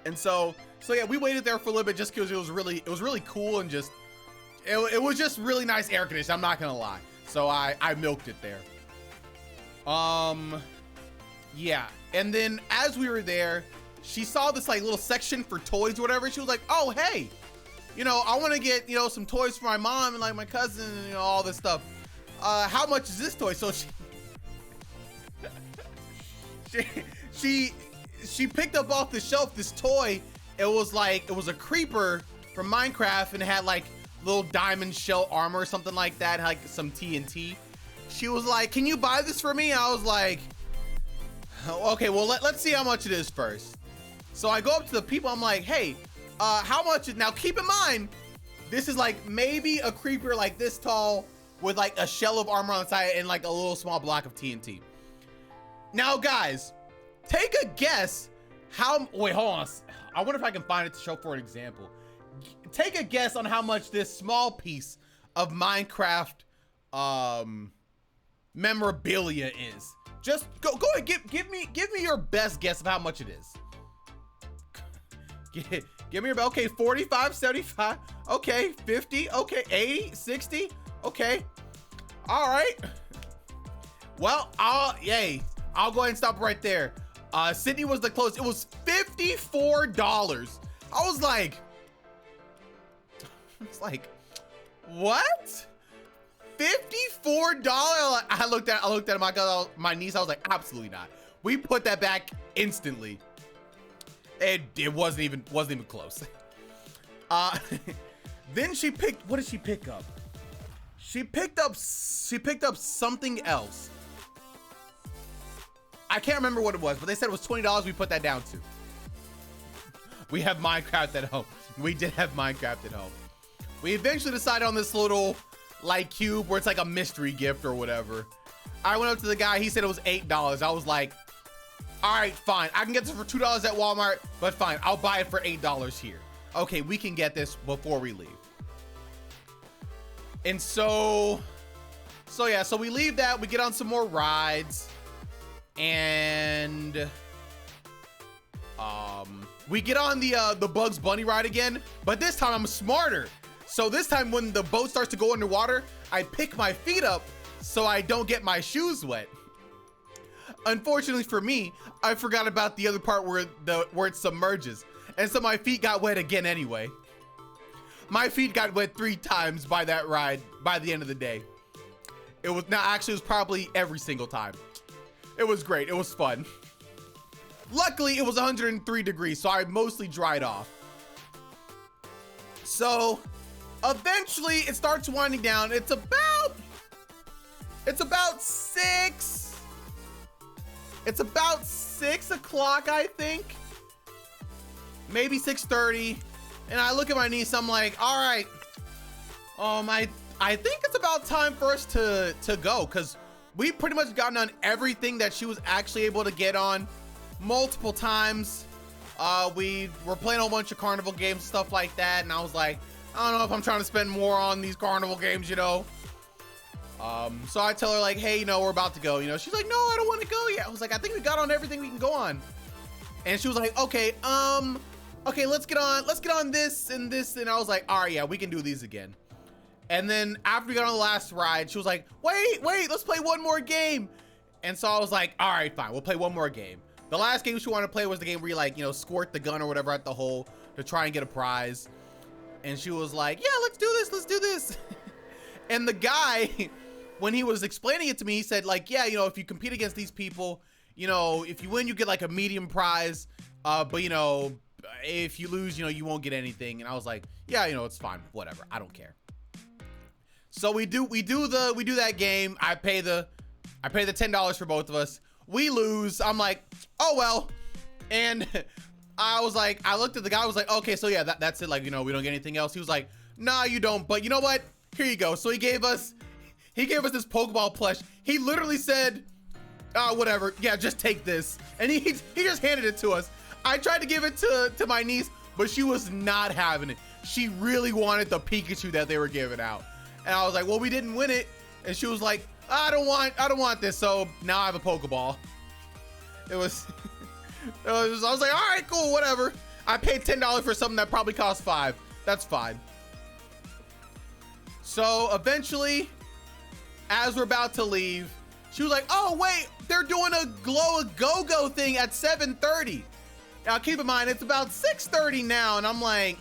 And so yeah, we waited there for a little bit just because it was really cool and just it was just really nice air conditioning. I'm not gonna lie. So I milked it there. Yeah, and then as we were there, she saw this like little section for toys or whatever. She was like, oh hey, you know, I want to get, you know, some toys for my mom and like my cousin and, you know, all this stuff. How much is this toy? So she picked up off the shelf this toy. It was a creeper from Minecraft and it had like little diamond shell armor or something like that, like some TNT. She was like, can you buy this for me? I was like, okay, well, let's see how much it is first. So I go up to the people, I'm like, hey, how much is, now keep in mind, this is like maybe a creeper like this tall with like a shell of armor on the side and like a little small block of TNT. Now guys, take a guess how, wait, hold on. I wonder if I can find it to show for an example. Take a guess on how much this small piece of Minecraft memorabilia is. Just go ahead, give me your best guess of how much it is. Give me your, okay, 45, 75, okay, 50, okay, 80, 60, okay. All right. Well, I'll go ahead and stop right there. Sydney was the closest. It was $54. I was like, it's like, what? $54? I looked at my niece. I was like, absolutely not. We put that back instantly. It wasn't even close. Then she picked, what did she pick up? She picked up something else. I can't remember what it was, but they said it was $20. We put that down to. We have Minecraft at home. We did have Minecraft at home. We eventually decided on this little like cube where it's like a mystery gift or whatever. I went up to the guy. He said it was $8. I was like, all right, fine. I can get this for $2 at Walmart, but fine. I'll buy it for $8 here. Okay, we can get this before we leave. And so yeah, so we leave that. We get on some more rides. And we get on the Bugs Bunny ride again, but this time I'm smarter. So this time when the boat starts to go underwater, I pick my feet up so I don't get my shoes wet. Unfortunately for me, I forgot about the other part where it submerges, and so my feet got wet again anyway. My feet got wet 3 times by that ride by the end of the day. It was actually, it was probably every single time. It was great. It was fun. Luckily, it was 103 degrees, so I mostly dried off. So eventually it starts winding down. It's about 6. It's about 6 o'clock, I think. Maybe 6:30. And I look at my niece, I'm like, all right, I think it's about time for us to go, because we pretty much gotten on everything that she was actually able to get on multiple times. We were playing a whole bunch of carnival games and stuff like that, and I was like, I don't know if I'm trying to spend more on these carnival games, you know. So I tell her like, hey, you know, we're about to go, you know. She's like, no, I don't want to go yet. I was like, I think we got on everything we can go on. And she was like, okay, okay, let's get on this and this. And I was like, all right, yeah, we can do these again. And then after we got on the last ride, she was like, wait, let's play one more game. And so I was like, all right, fine, we'll play one more game. The last game she wanted to play was the game where you like, you know, squirt the gun or whatever at the hole to try and get a prize. And she was like, yeah, let's do this. And the guy, when he was explaining it to me, he said like, yeah, you know, if you compete against these people, you know, if you win, you get like a medium prize. But you know, if you lose, you know, you won't get anything. And I was like, yeah, you know, it's fine, whatever, I don't care. So we do that game. I pay the $10 for both of us. We lose. I'm like, oh well. And I was like, I looked at the guy, I was like, okay, so yeah, that's it. Like, you know, we don't get anything else. He was like, nah, you don't. But you know what? Here you go. So he gave us this Pokeball plush. He literally said, whatever. Yeah, just take this. And he just handed it to us. I tried to give it to my niece, but she was not having it. She really wanted the Pikachu that they were giving out. And I was like, well, we didn't win it. And she was like, I don't want this. So now I have a Pokeball. I was like, all right, cool, whatever. I paid $10 for something that probably cost $5. That's fine. So eventually, as we're about to leave, she was like, oh wait, they're doing a Glow a Go-Go thing at 7:30. Now keep in mind, it's about 6:30 now. And I'm like,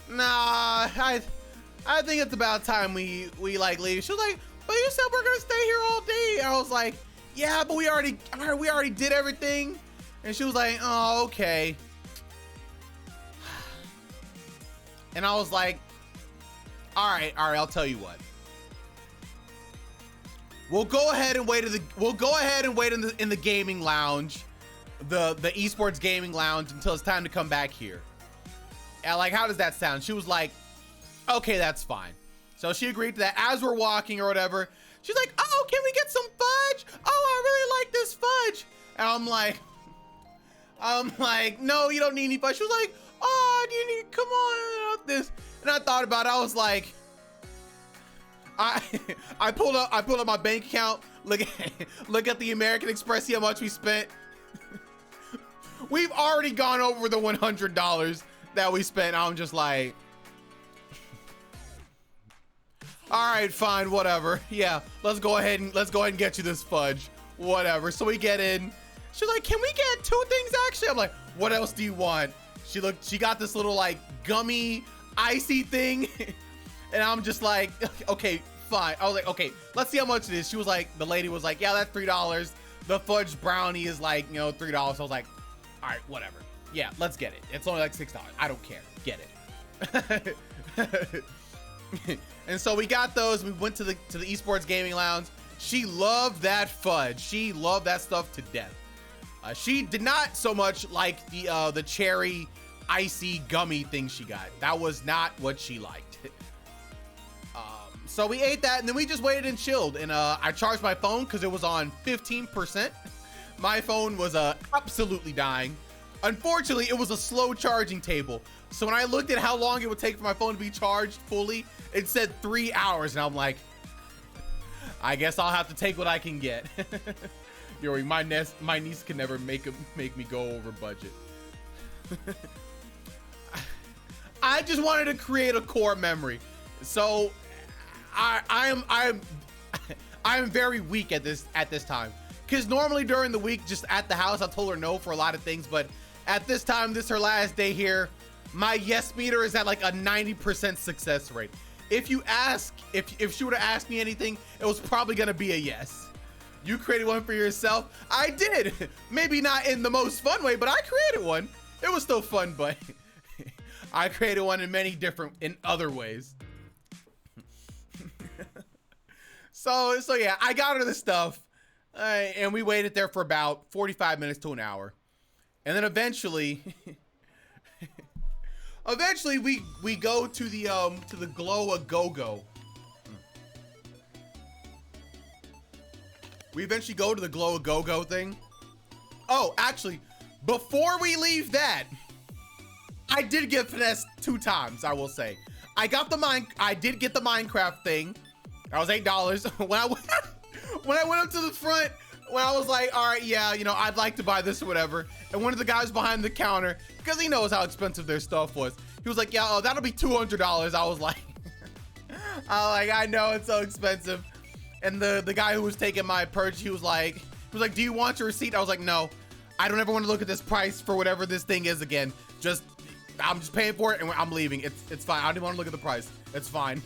nah, I think it's about time we like leave. She was like, but you said we're gonna stay here all day. And I was like, yeah, but we already did everything. And she was like, oh, okay. And I was like, all right, I'll tell you what. We'll go ahead and wait in the gaming lounge, the esports gaming lounge, until it's time to come back here. And like, how does that sound? She was like, okay, that's fine. So she agreed to that. As we're walking or whatever, she's like, oh, can we get some fudge? Oh, I really like this fudge. And I'm like, no, you don't need any fudge. She was like, oh, do you need, come on, this. And I thought about it. I was like, I pulled up my bank account. Look at the American Express, see how much we spent. We've already gone over the $100 that we spent. I'm just like, all right, fine, whatever. Yeah, let's go ahead and get you this fudge, whatever. So we get in. She's like, can we get 2 things actually? I'm like, what else do you want? She got this little like gummy icy thing. And I'm just like, okay, fine. I was like, okay, let's see how much it is. She was like, the lady was like, yeah, that's $3. The fudge brownie is like, you know, $3. So I was like, all right, whatever. Yeah, let's get it. It's only like $6. I don't care. Get it. And so we got those. We went to the esports gaming lounge. She loved that fudge. She loved that stuff to death. She did not so much like the cherry icy gummy thing she got. That was not what she liked. So we ate that, and then we just waited and chilled. And I charged my phone because it was on 15%. My phone was absolutely dying. Unfortunately, it was a slow charging table. So when I looked at how long it would take for my phone to be charged fully, it said 3 hours. And I'm like, I guess I'll have to take what I can get. Yuri, my niece can never make me go over budget. I just wanted to create a core memory. So I am very weak at this time. Because normally during the week, just at the house, I told her no for a lot of things. But at this time, this is her last day here. my yes meter is at like a 90% success rate. If you ask, if she would have asked me anything, it was probably gonna be a yes. You created one for yourself. I did. Maybe not in the most fun way, but I created one. It was still fun, but I created one in other ways. So yeah, I got her the stuff, and we waited there for about 45 minutes to an hour, and then eventually we go to the Glow a Go-Go. We eventually go to the Glow a Go-Go thing. Oh, actually, before we leave that, I did get finessed 2 times, I will say. I did get the Minecraft thing. That was $8. When I went up to the front, when I was like, all right, yeah, you know, I'd like to buy this or whatever. And one of the guys behind the counter, because he knows how expensive their stuff was, he was like, yeah, oh, that'll be $200. I was like, I know it's so expensive. And the guy who was taking my purchase, he was like, do you want your receipt? I was like, no, I don't ever want to look at this price for whatever this thing is again. I'm just paying for it and I'm leaving. It's fine. I don't even want to look at the price. It's fine.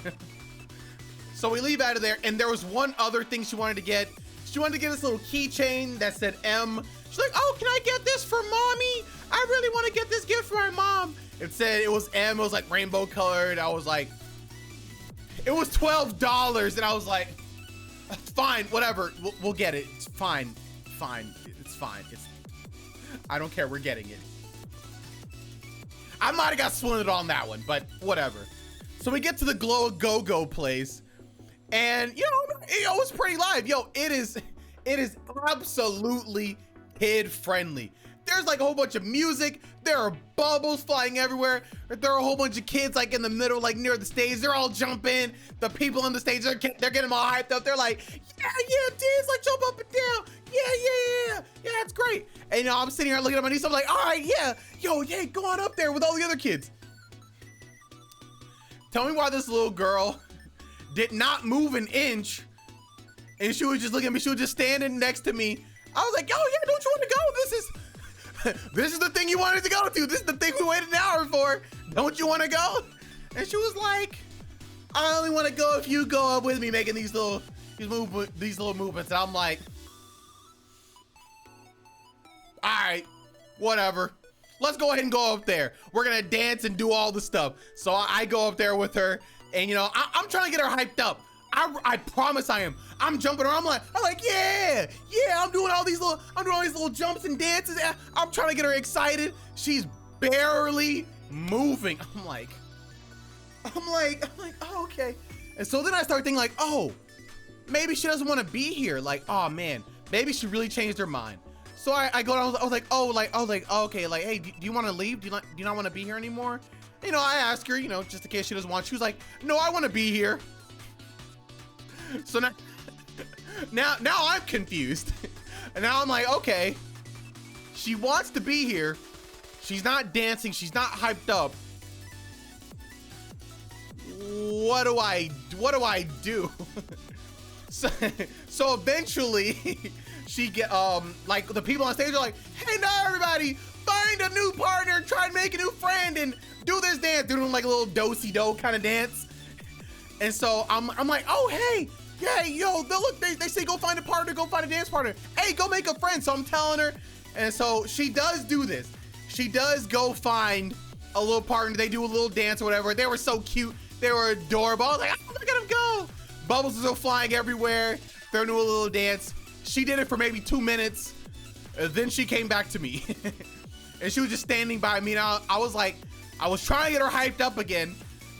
So we leave out of there, and there was one other thing she wanted to get. She wanted to get this little keychain that said M. She's like, oh, can I get this for mommy? I really want to get this gift for my mom. It said it was M. It was like rainbow colored. I was like, it was $12, and I was like, fine, whatever. We'll get it. It's fine. It's fine. I don't care. We're getting it. I might have got swindled on that one, but whatever. So we get to the Glow a Go-Go place, and you know, it was pretty live. Yo, it is absolutely kid friendly. There's like a whole bunch of music. There are bubbles flying everywhere. There are a whole bunch of kids like in the middle, like near the stage. They're all jumping. The people on the stage, they're getting them all hyped up. They're like, yeah, dance, like jump up and down. Yeah, it's great. And you know, I'm sitting here looking at my niece. I'm like, all right, yeah, yo, yeah, go on up there with all the other kids. Tell me why this little girl did not move an inch, and she was just looking at me. She was just standing next to me. I was like, oh yeah, don't you want to go? This is the thing you wanted to go to. This is the thing we waited an hour for. Don't you want to go? And she was like, I only want to go if you go up with me, making these little movements. And I'm like, all right, whatever. Let's go ahead and go up there. We're gonna dance and do all the stuff. So I go up there with her, and you know, I'm trying to get her hyped up. I promise I am. I'm jumping around. I'm like, yeah. I'm doing all these little jumps and dances. I'm trying to get her excited. She's barely moving. I'm like, oh, okay. And so then I start thinking like, oh, maybe she doesn't want to be here. Like, oh man, maybe she really changed her mind. So I go down. I was like, oh, okay, like, hey, do you want to leave? Do you not want to be here anymore? You know, I asked her, you know, just in case she doesn't want. She was like, no, I want to be here. So now I'm confused. And now I'm like, okay, she wants to be here. She's not dancing. She's not hyped up. What do I do? So eventually she like the people on stage are like, hey, now everybody find a new partner, try and make a new friend and do this dance. They're doing like a little do-si-do kind of dance. And so I'm like, oh, hey, yeah, yo, they say go find a partner, go find a dance partner. Hey, go make a friend. So I'm telling her. And so she does do this. She does go find a little partner. They do a little dance or whatever. They were so cute. They were adorable. I was like, oh, look at them go. Bubbles are still flying everywhere. They're doing a little dance. She did it for maybe 2 minutes. Then she came back to me. And she was just standing by me. And I was like, I was trying to get her hyped up again.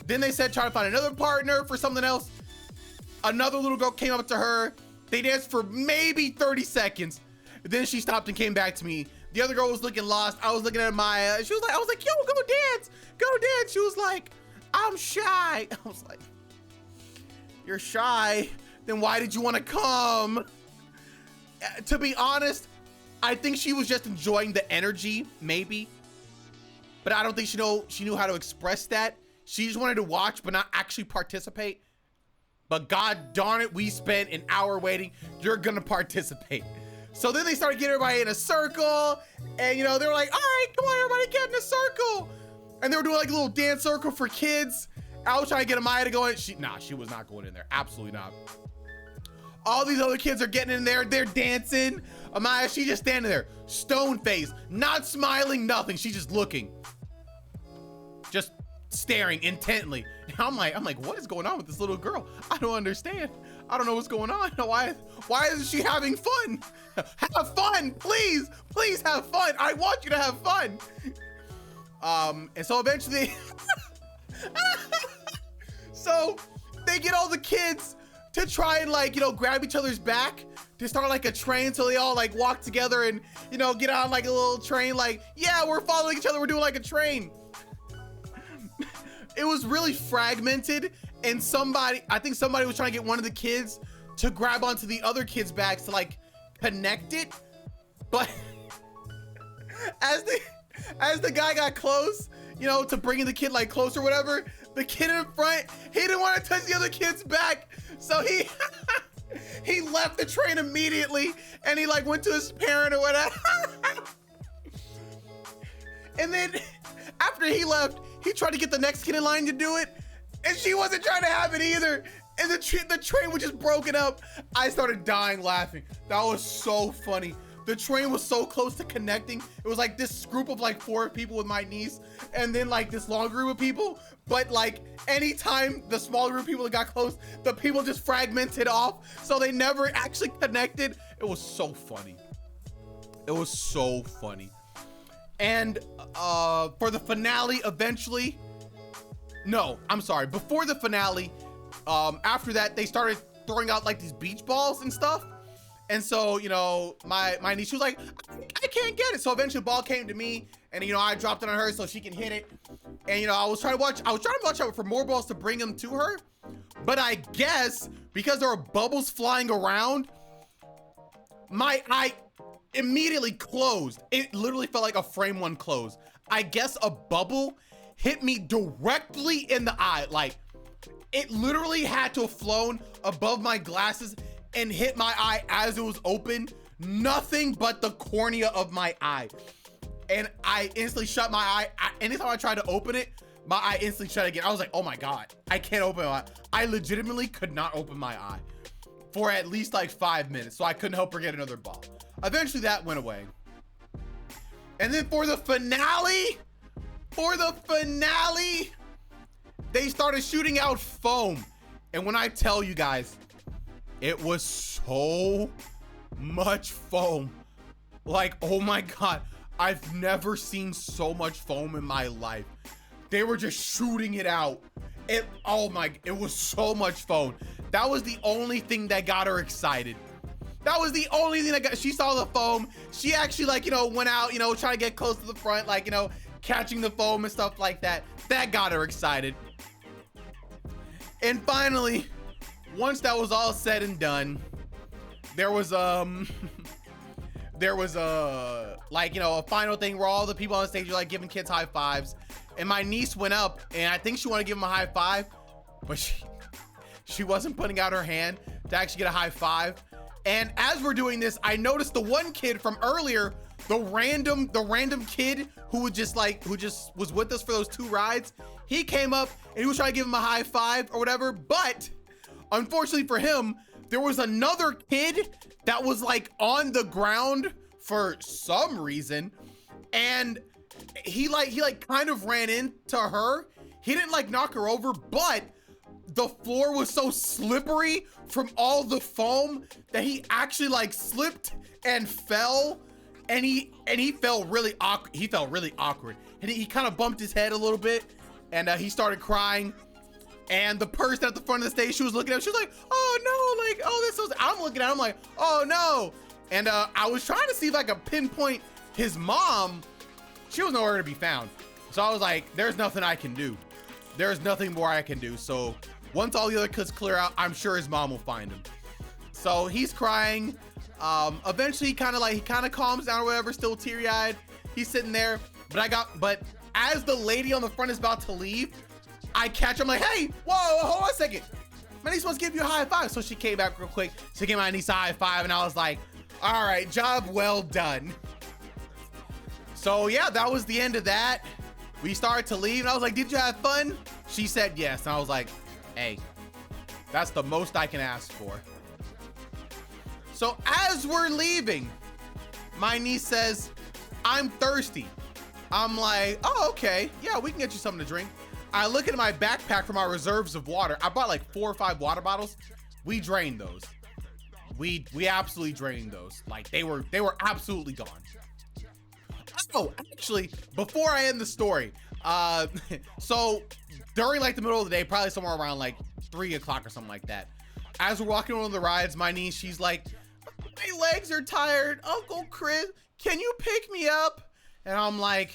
Then they said, try to find another partner for something else. Another little girl came up to her. They danced for maybe 30 seconds. Then she stopped and came back to me. The other girl was looking lost. I was looking at Maya. I was like, yo, go dance. Go dance. She was like, I'm shy. I was like, you're shy? Then why did you want to come? To be honest, I think she was just enjoying the energy, maybe. But I don't think she knew how to express that. She just wanted to watch, but not actually participate. But god darn it, we spent an hour waiting. You're gonna participate. So then they started getting everybody in a circle. And you know, they were like, all right, come on, everybody get in a circle. And they were doing like a little dance circle for kids. I was trying to get Amaya to go in. She was not going in there. Absolutely not. All these other kids are getting in there. They're dancing. Amaya, she just standing there, stone faced, not smiling, nothing. She's just looking, just staring intently. And I'm like, what is going on with this little girl? I don't understand. I don't know what's going on. Why isn't she having fun? Have fun, please have fun. I want you to have fun. And so eventually, so they get all the kids to try and like, grab each other's back to start like a train. So they all like walk together and, get on like a little train. Like, yeah, we're following each other. We're doing like a train. It was really fragmented. And I think somebody was trying to get one of the kids to grab onto the other kids' backs to like connect it. But as the guy got close, to bringing the kid like close or whatever, the kid in front, he didn't want to touch the other kid's back. So he he left the train immediately and he like went to his parent or whatever. And then after he left, he tried to get the next kid in line to do it, and she wasn't trying to have it either. And the train was just broken up. I started dying laughing. That was so funny. The train was so close to connecting. It was like this group of like 4 people with my niece, and then like this long group of people. But like anytime the small group of people got close, the people just fragmented off. So they never actually connected. It was so funny. It was so funny. And for the finale, eventually, no, I'm sorry. Before the finale, after that, they started throwing out like these beach balls and stuff. And so, my niece, she was like, I can't get it. So eventually the ball came to me, and, I dropped it on her so she can hit it. And, I was trying to watch out for more balls to bring them to her. But I guess because there were bubbles flying around, my eye immediately closed. It literally felt like a frame one closed. I guess a bubble hit me directly in the eye. Like, it literally had to have flown above my glasses and hit my eye as it was open. Nothing but the cornea of my eye. And I instantly shut my eye. Anytime I tried to open it, my eye instantly shut again. I was like, oh my God, I can't open my eye. I legitimately could not open my eye for at least like 5 minutes. So I couldn't help her get another ball. Eventually that went away. And then for the finale, they started shooting out foam. And when I tell you guys, it was so much foam. Like, oh my God, I've never seen so much foam in my life. They were just shooting it out. It was so much foam. That was the only thing that got her excited. That was the only thing she saw the foam. She actually went out, trying to get close to the front, catching the foam and stuff like that. That got her excited. And finally, once that was all said and done, there was a final thing where all the people on the stage were giving kids high fives, and my niece went up and I think she wanted to give him a high five, but she wasn't putting out her hand to actually get a high five. And as we're doing this, I noticed the one kid from earlier, the random kid who was with us for those 2 rides. He came up and he was trying to give him a high five or whatever, but unfortunately for him, there was another kid that was on the ground for some reason, and he kind of ran into her. He didn't knock her over, but the floor was so slippery from all the foam that he actually slipped and fell, and he felt really awkward. He felt really awkward, and he kind of bumped his head a little bit, and he started crying. And the person at the front of the stage, she was looking at him, she was like, oh no, oh, this was, I'm looking at him like, oh no. And I was trying to see if I could pinpoint his mom. She was nowhere to be found. So I was like, there's nothing I can do. There's nothing more I can do. So once all the other kids clear out, I'm sure his mom will find him. So he's crying. Eventually he kind of calms down or whatever, still teary-eyed. He's sitting there, but as the lady on the front is about to leave, I catch him like, hey, whoa, hold on a second. My niece wants to give you a high five. So she came back real quick. She gave my niece a high five, and I was like, all right, job well done. So yeah, that was the end of that. we started to leave, and I was like, did you have fun? She said yes, and I was like, hey, that's the most I can ask for. So as we're leaving, my niece says, I'm thirsty. I'm like, oh, okay. Yeah, we can get you something to drink. I look at my backpack for my reserves of water. I bought like 4 or 5 water bottles. We drained those. We absolutely drained those. Like they were absolutely gone. Oh, actually, before I end the story, so during like the middle of the day, probably somewhere around like 3 o'clock or something like that, as we're walking on the rides, my niece, she's like, my legs are tired. Uncle Chris, can you pick me up? And I'm like,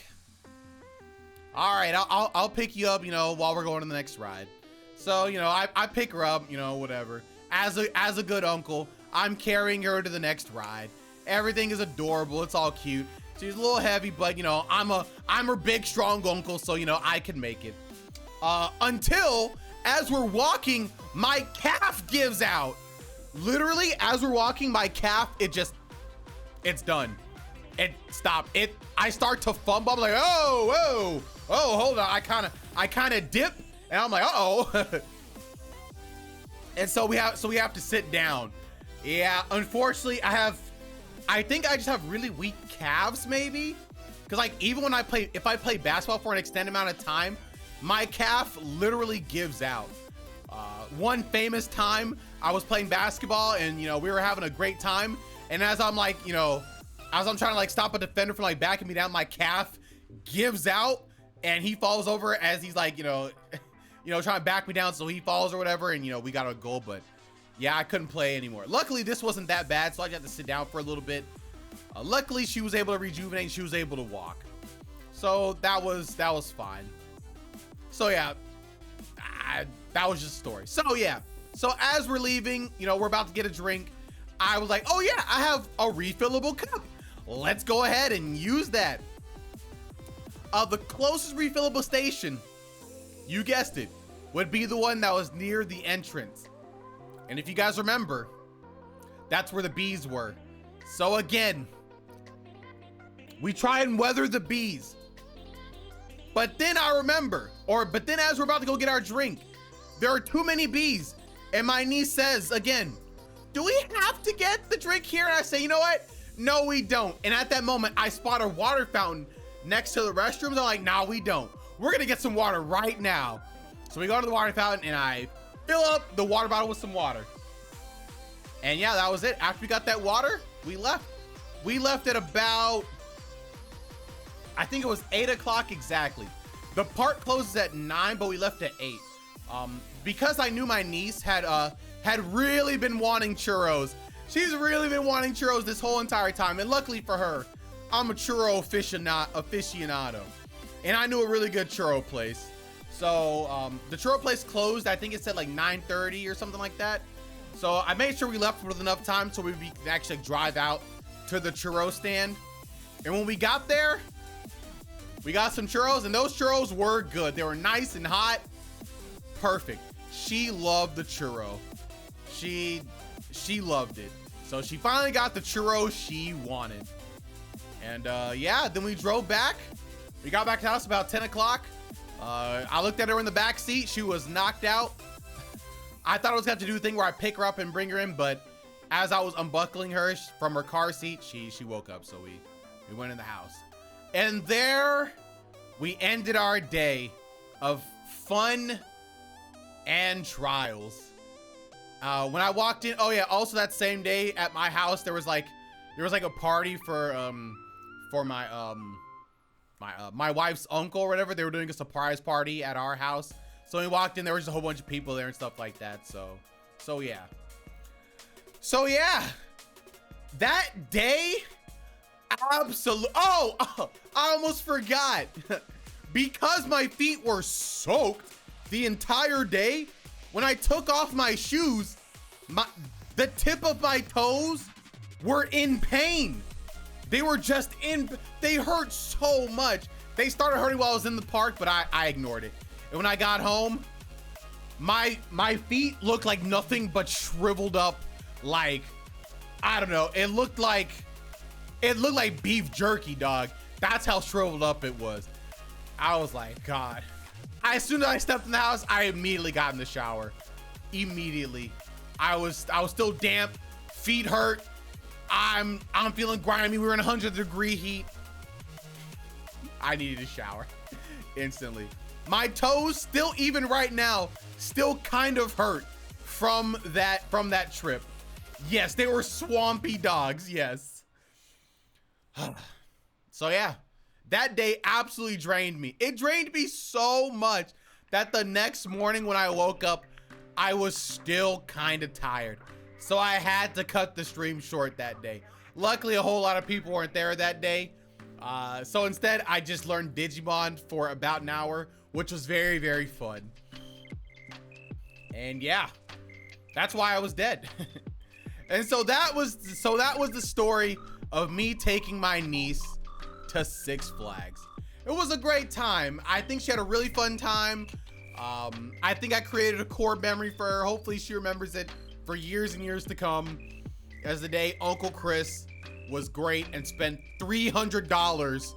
all right, I'll pick you up, you know, while we're going to the next ride. So, you know, I pick her up, you know, whatever. As a good uncle, I'm carrying her to the next ride. Everything is adorable. It's all cute. She's a little heavy, but you know, I'm her big, strong uncle, so you know, I can make it. Until, as we're walking, my calf gives out. Literally, as we're walking, my calf, it's done. It stopped. I start to fumble. I'm like, oh, hold on. I kind of dip, and I'm like, uh-oh. And so we have to sit down. Yeah, unfortunately, I think I just have really weak calves, maybe. Cause like even when if I play basketball for an extended amount of time, my calf literally gives out. One famous time I was playing basketball and you know, we were having a great time. And as I'm like, you know, as I'm trying to like stop a defender from like backing me down, my calf gives out and he falls over as he's like, you know, trying to back me down. So he falls or whatever. And you know, we got a goal, but yeah, I couldn't play anymore. Luckily, this wasn't that bad, so I just had to sit down for a little bit. Luckily, she was able to rejuvenate and she was able to walk. So that was fine. So yeah, that was just a story. So yeah, so as we're leaving, you know, we're about to get a drink. I was like, oh yeah, I have a refillable cup. Let's go ahead and use that. The closest refillable station, you guessed it, would be the one that was near the entrance. And if you guys remember, that's where the bees were. So again, we try and weather the bees. But then I remember, but then as we're about to go get our drink, there are too many bees. And my niece says again, do we have to get the drink here? And I say, you know what? No, we don't. And at that moment, I spot a water fountain next to the restrooms. I'm like, nah, we don't. We're gonna get some water right now. So we go to the water fountain and I fill up the water bottle with some water. And yeah, that was it. After we got that water, we left. We left at about, I think it was 8 o'clock exactly. The park closes at 9, but we left at 8. Because I knew my niece had really been wanting churros. She's really been wanting churros this whole entire time. And luckily for her, I'm a churro aficionado. And I knew a really good churro place. So the churro place closed, I think it said like 9:30 or something like that. So I made sure we left with enough time so we could actually drive out to the churro stand. And when we got there, we got some churros and those churros were good. They were nice and hot. Perfect. She loved the churro. She loved it. So she finally got the churro she wanted. And yeah, then we drove back. We got back to the house about 10 o'clock. I looked at her in the back seat. She was knocked out. I thought I was gonna have to do the thing where I pick her up and bring her in, but as I was unbuckling her from her car seat, she woke up. So we went in the house. And there we ended our day of fun and trials. When I walked in, oh yeah, also that same day at my house, there was like a party for my wife's uncle or whatever. They were doing a surprise party at our house. So we walked in, there was just a whole bunch of people there and stuff like that. So yeah. That day, absolutely. Oh, I almost forgot. Because my feet were soaked the entire day, when I took off my shoes, the tip of my toes were in pain. They were just they hurt so much. They started hurting while I was in the park, but I ignored it. And when I got home, my feet looked like nothing but shriveled up, like, I don't know. It looked like beef jerky, dog. That's how shriveled up it was. I was like, God. As soon as I stepped in the house, I immediately got in the shower. Immediately. I was still damp, feet hurt. I'm feeling grimy. We were in 100-degree heat. I needed a shower instantly. My toes still, even right now, still kind of hurt from that trip. Yes, they were swampy dogs. Yes. So yeah, that day absolutely drained me. It drained me so much that the next morning when I woke up, I was still kind of tired. So I had to cut the stream short that day. Luckily, a whole lot of people weren't there that day. So instead, I just learned Digimon for about an hour, which was very, very fun. And yeah, that's why I was dead. And so that was the story of me taking my niece to Six Flags. It was a great time. I think she had a really fun time. I think I created a core memory for her. Hopefully she remembers it for years and years to come, as the day Uncle Chris was great and spent $300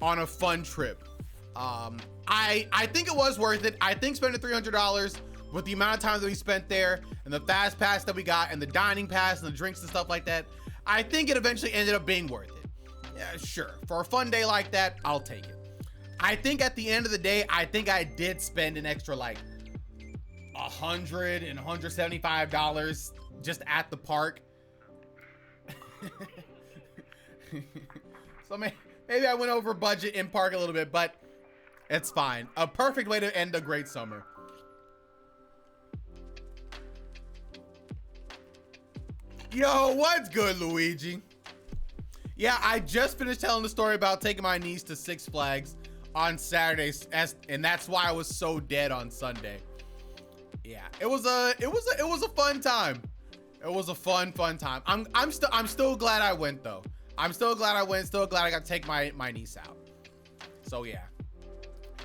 on a fun trip. I think it was worth it. I think spending $300 with the amount of time that we spent there and the fast pass that we got and the dining pass and the drinks and stuff like that, I think it eventually ended up being worth it. Yeah, sure. For a fun day like that, I'll take it. I think at the end of the day, I think I did spend an extra like $100 and $175 just at the park. So maybe I went over budget in park a little bit, but it's fine. A perfect way to end a great summer. Yo, what's good, Luigi? Yeah, I just finished telling the story about taking my niece to Six Flags on Saturdays, and that's why I was so dead on Sunday. Yeah, it was a fun time. It was a fun time. I'm still glad I went though. I'm still glad I went. Still glad I got to take my niece out. So yeah,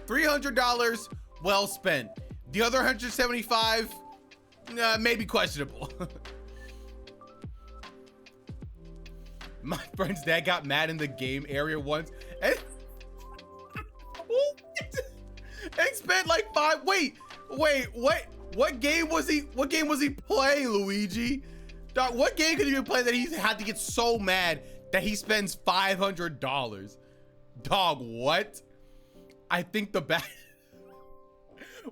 $300 well spent. The other 175, maybe questionable. My friend's dad got mad in the game area once and spent like wait, what game was he playing, Luigi? Dog, what game could he be playing that he had to get so mad that he spends $500? Dog, what? I think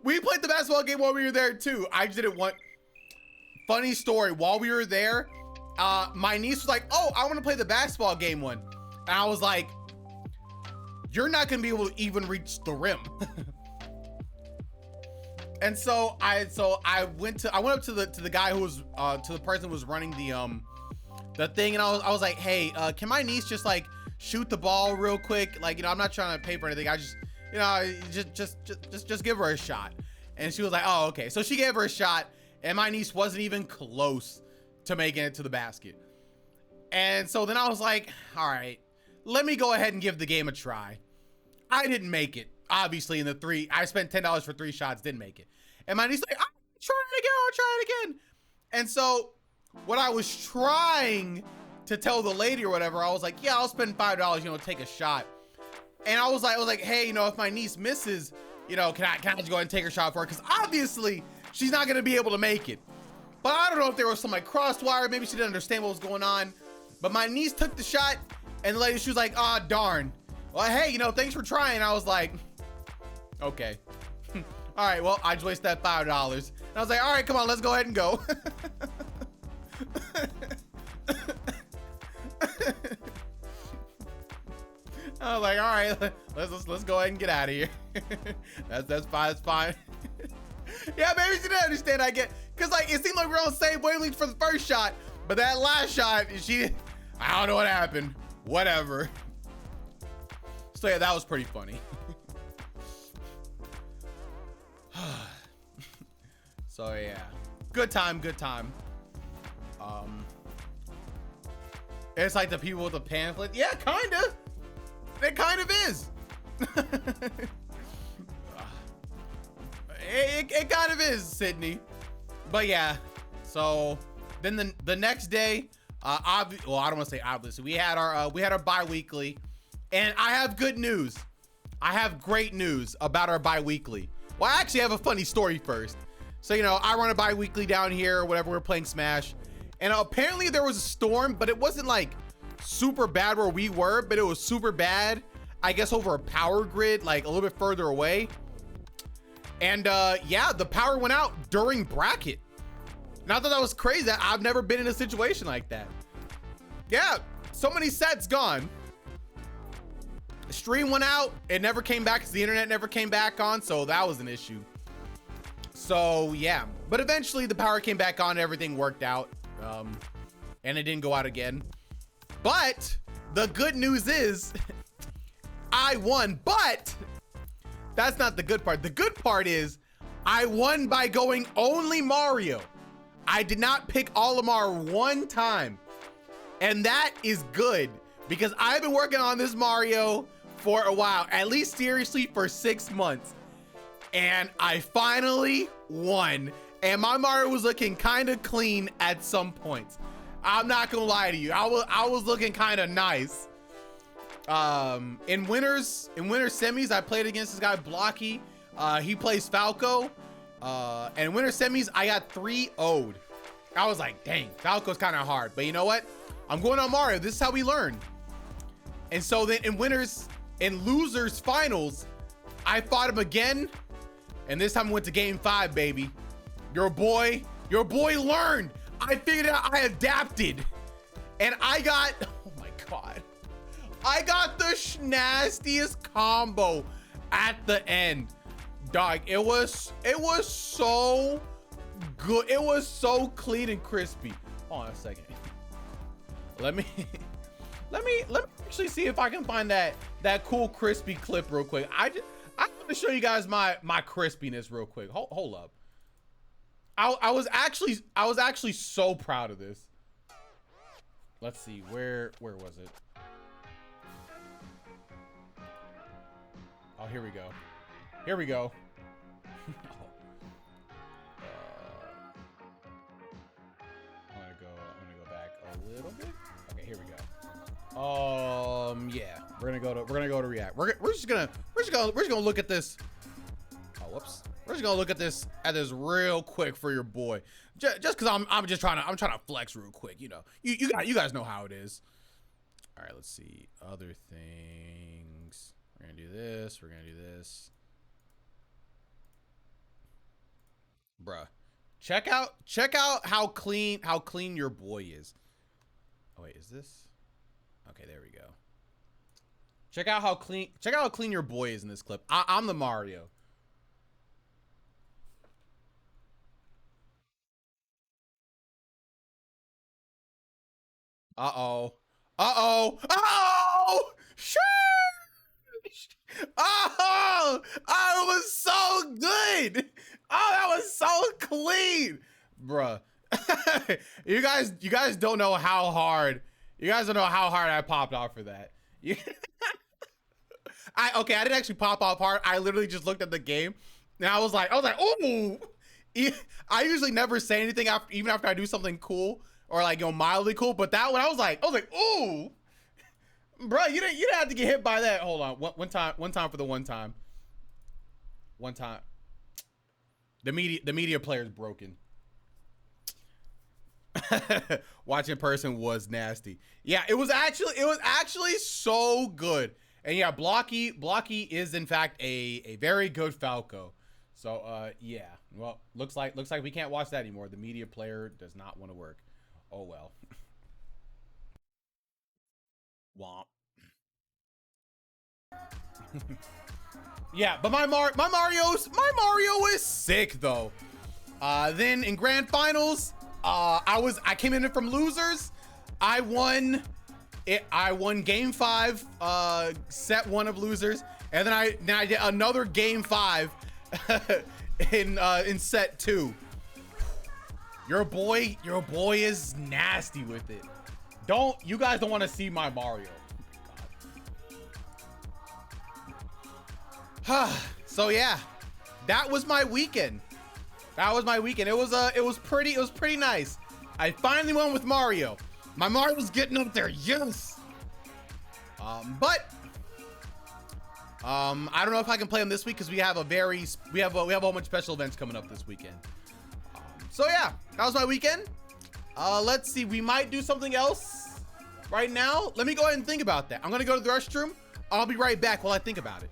we played the basketball game while we were there too. I just didn't want. Funny story, while we were there, my niece was like, oh, I want to play the basketball game one. And I was like, you're not gonna be able to even reach the rim. And so I went up to the guy who was to the person who was running the thing, and I was like, hey, can my niece just like shoot the ball real quick? Like, you know, I'm not trying to pay for anything. I just, you know, just give her a shot. And she was like, oh, okay. So she gave her a shot, and my niece wasn't even close to making it to the basket. And so then I was like, all right, let me go ahead and give the game a try. I didn't make it. Obviously, I spent $10 for 3 shots, didn't make it. And my niece was like, I'll try it again. And so what I was trying to tell the lady or whatever, I was like, yeah, I'll spend $5, you know, take a shot. And I was like, hey, you know, if my niece misses, you know, can I just go ahead and take her shot for her? Because obviously she's not going to be able to make it. But I don't know if there was some like crosswire. Maybe she didn't understand what was going on. But my niece took the shot, and the lady, she was like, ah, darn. Well, hey, you know, thanks for trying. I was like, okay. All right, well, I just wasted that $5. And I was like, all right, come on, let's go ahead and go. I was like, all right, let's go ahead and get out of here. That's fine. Yeah, maybe she didn't understand. Cause like it seemed like we were on the same wavelength for the first shot, but that last shot, I don't know what happened. Whatever. So yeah, that was pretty funny. So yeah, good time. It's like the people with the pamphlet. Yeah, kinda. It kind of is. It kind of is, Sydney. But yeah, so then the next day, well, I don't want to say obviously, we had our bi-weekly, and I have good news. I have great news about our bi-weekly. Well, I actually have a funny story first. So, you know, I run a bi-weekly down here, whatever, we're playing Smash. And apparently there was a storm, but it wasn't like super bad where we were, but it was super bad, I guess, over a power grid, like a little bit further away. And yeah, the power went out during bracket. And I thought that was crazy. I've never been in a situation like that. Yeah, so many sets gone. The stream went out. It never came back because the internet never came back on. So that was an issue. So yeah, but eventually the power came back on. Everything worked out. And it didn't go out again. But the good news is I won, but that's not the good part. The good part is I won by going only Mario. I did not pick Olimar one time. And that is good because I've been working on this Mario for a while, at least seriously for 6 months. And I finally won. And my Mario was looking kind of clean at some points. I'm not gonna lie to you. I was looking kind of nice. In winners semis, I played against this guy Blocky. He plays Falco. And winter semis, I got 3-0'd. I was like, dang, Falco's kind of hard. But you know what? I'm going on Mario. This is how we learn. And so then in losers finals, I fought him again. And this time I went to game 5, baby. Your boy learned. I figured out, I adapted. And I got, oh my God. I got the nastiest combo at the end. Dog, it was so good. It was so clean and crispy. Hold on a second. Let me actually see if I can find that cool crispy clip real quick. I want to show you guys my crispiness real quick. Hold up. I was actually so proud of this. Let's see, where was it? Oh, here we go. Here we go. I'm gonna go back a little bit. Okay, here we go. Yeah, we're gonna go to React. We're just gonna look at this. Oh, whoops. We're just gonna look at this real quick for your boy. Just because I'm trying to flex real quick. You know, you guys know how it is. All right, let's see other things. We're gonna do this. We're gonna do this. Bruh, check out how clean your boy is. Oh wait, is this? Okay, there we go. Check out how clean your boy is in this clip. I'm the Mario. Uh-oh. Sheesh. Oh, it was so good. Oh, that was so clean. Bruh. You guys don't know how hard. You guys don't know how hard I popped off for that. I didn't actually pop off hard. I literally just looked at the game and I was like, ooh. I usually never say anything even after I do something cool or like, you know, mildly cool. But that one, I was like, ooh. Bro, you didn't have to get hit by that. Hold on. One time for the one time. One time. The media player is broken. Watching in person was nasty. Yeah, it was actually so good. And yeah, Blocky is in fact a very good Falco. So yeah. Well, looks like we can't watch that anymore. The media player does not want to work. Oh well. Womp. Yeah, but my Mario is sick though. Then in grand finals, I came in from losers. I won game 5, set 1 of losers, and then I did another game 5 in set 2. Your boy is nasty with it. You guys don't want to see my Mario. So yeah, that was my weekend. It was pretty nice. I finally won with Mario. My Mario was getting up there, yes. But I don't know if I can play them this week because we have a whole bunch of special events coming up this weekend. So yeah, that was my weekend. Let's see, we might do something else right now. Let me go ahead and think about that. I'm gonna go to the restroom. I'll be right back while I think about it.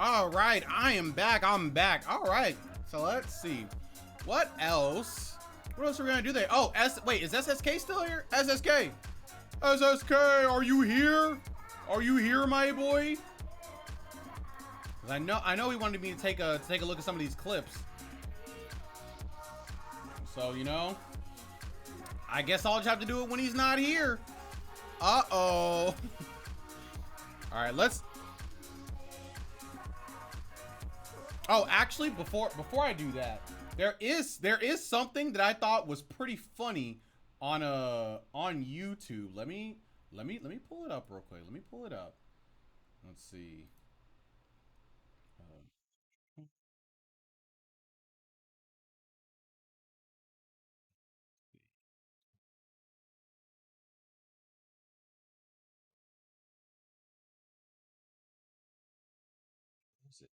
All right, I am back. I'm back. All right, so let's see. What else? What else are we gonna do there? Oh, wait, is SSK still here? SSK! SSK, are you here? Are you here, my boy? 'Cause I know he wanted me to take a look at some of these clips. So, you know, I guess I'll just have to do it when he's not here. Uh-oh. All right, let's. Oh, actually, before I do that, there is something that I thought was pretty funny on YouTube. Let me pull it up real quick. Let me pull it up. Let's see. Is it?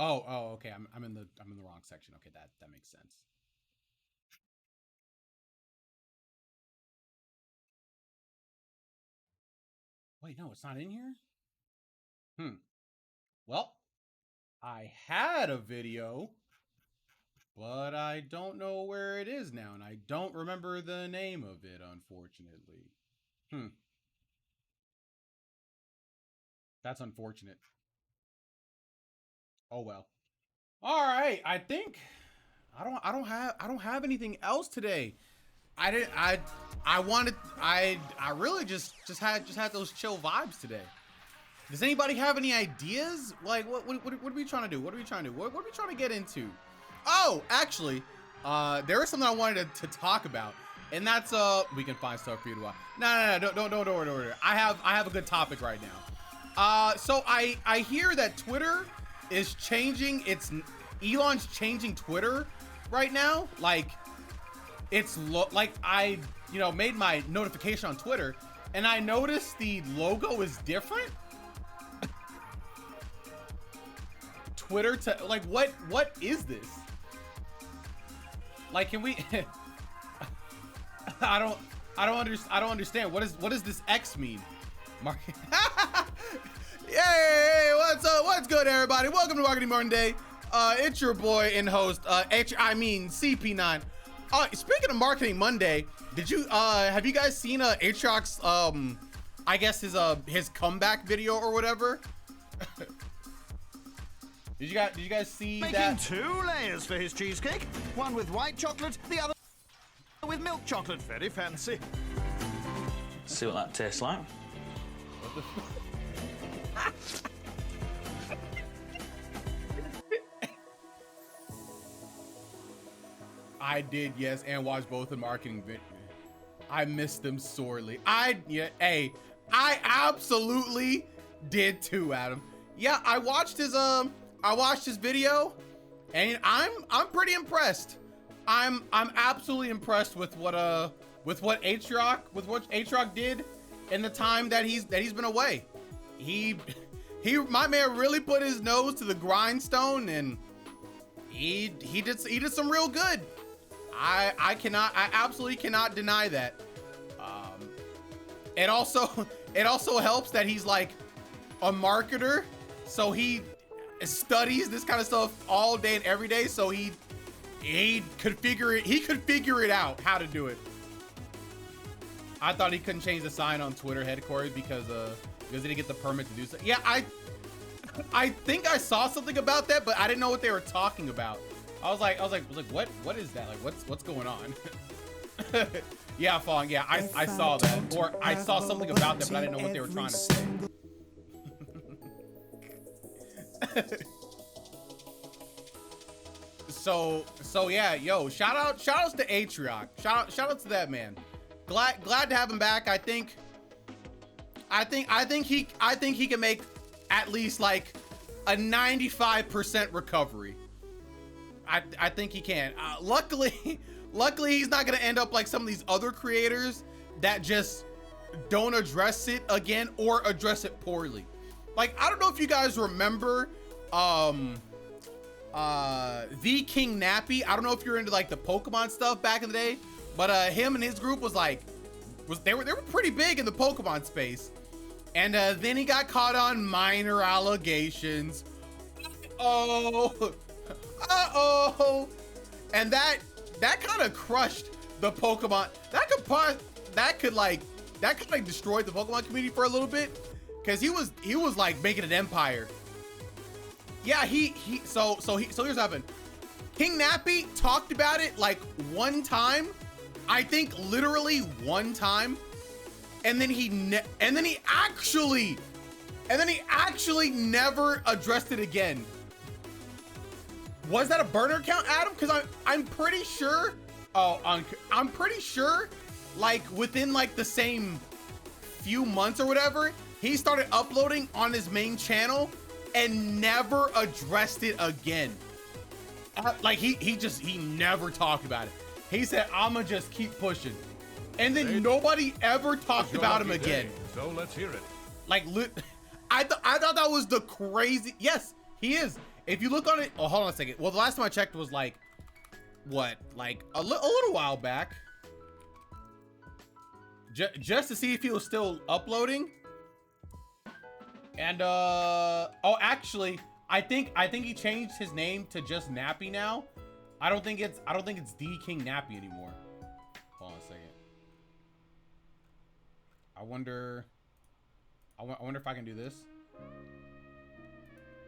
Oh, okay. I'm in the wrong section. Okay, that makes sense. Wait, no, it's not in here? Well, I had a video, but I don't know where it is now, and I don't remember the name of it, unfortunately. That's unfortunate. Oh well. All right, I think I don't have anything else today. I really just had those chill vibes today. Does anybody have any ideas? Like what are we trying to do? What are we trying to do? What are we trying to get into? Oh, actually, there was something I wanted to talk about, and that's we can find stuff for you to watch. No, don't worry. I have a good topic right now. So I hear that Twitter is changing Elon's changing Twitter right now. Like it's like I made my notification on Twitter and I noticed the logo is different. Twitter to like what is this? Like can we I don't understand. What does this X mean? Market. Yay! What's up? What's good, everybody? Welcome to Marketing Monday. It's your boy and host, CP9. Speaking of Marketing Monday, did you have you guys seen Aatrox's I guess his comeback video or whatever? Did you guys see that? Making 2 layers for his cheesecake, one with white chocolate, the other with milk chocolate. Very fancy. See what that tastes like. What the I did, yes, and watch both the marketing videos. I missed them sorely. I absolutely did too, Adam. Yeah, I watched his video, and I'm pretty impressed. I'm absolutely impressed with what Aatrox did in the time that he's been away. My man really put his nose to the grindstone, and he did some real good. I absolutely cannot deny that. It also helps that he's like a marketer, so he studies this kind of stuff all day and every day, so he could figure it out how to do it. I thought he couldn't change the sign on Twitter headquarters because he didn't get the permit to do so. Yeah, I think I saw something about that, but I didn't know what they were talking about. I was like, what is that? Like, what's going on? Yeah, Fong. Yeah, I saw that, or I saw something about that, but I didn't know what they were trying to say. So yeah, yo, shout outs to Aatrox. Shout out to that man. Glad to have him back. I think he can make at least like a 95% recovery. I think he can. Luckily he's not gonna end up like some of these other creators that just don't address it again or address it poorly. Like, I don't know if you guys remember the King Nappy. I don't know if you're into like the Pokemon stuff back in the day, but him and his group they were pretty big in the Pokemon space. And then he got caught on minor allegations. Uh-oh. And that kind of crushed the Pokemon. That could like destroy the Pokemon community for a little bit, because he was like making an empire. Yeah, so here's what happened. King Nappy talked about it like one time, I think literally one time, and then he actually never addressed it again. Was that a burner account, Adam? Because I'm pretty sure. I'm pretty sure, like within like the same few months or whatever, he started uploading on his main channel and never addressed it again. Like he never talked about it. He said, "I'ma just keep pushing," and then nobody ever talked about him again. So let's hear it. Like, I thought that was the crazy. Yes, he is. If you look on it, oh, hold on a second. Well, the last time I checked was like, what, like a little while back. Just to see if he was still uploading. And oh, actually, I think he changed his name to just Nappy now. I don't think it's D King Nappy anymore. Hold on a second. I wonder if I can do this.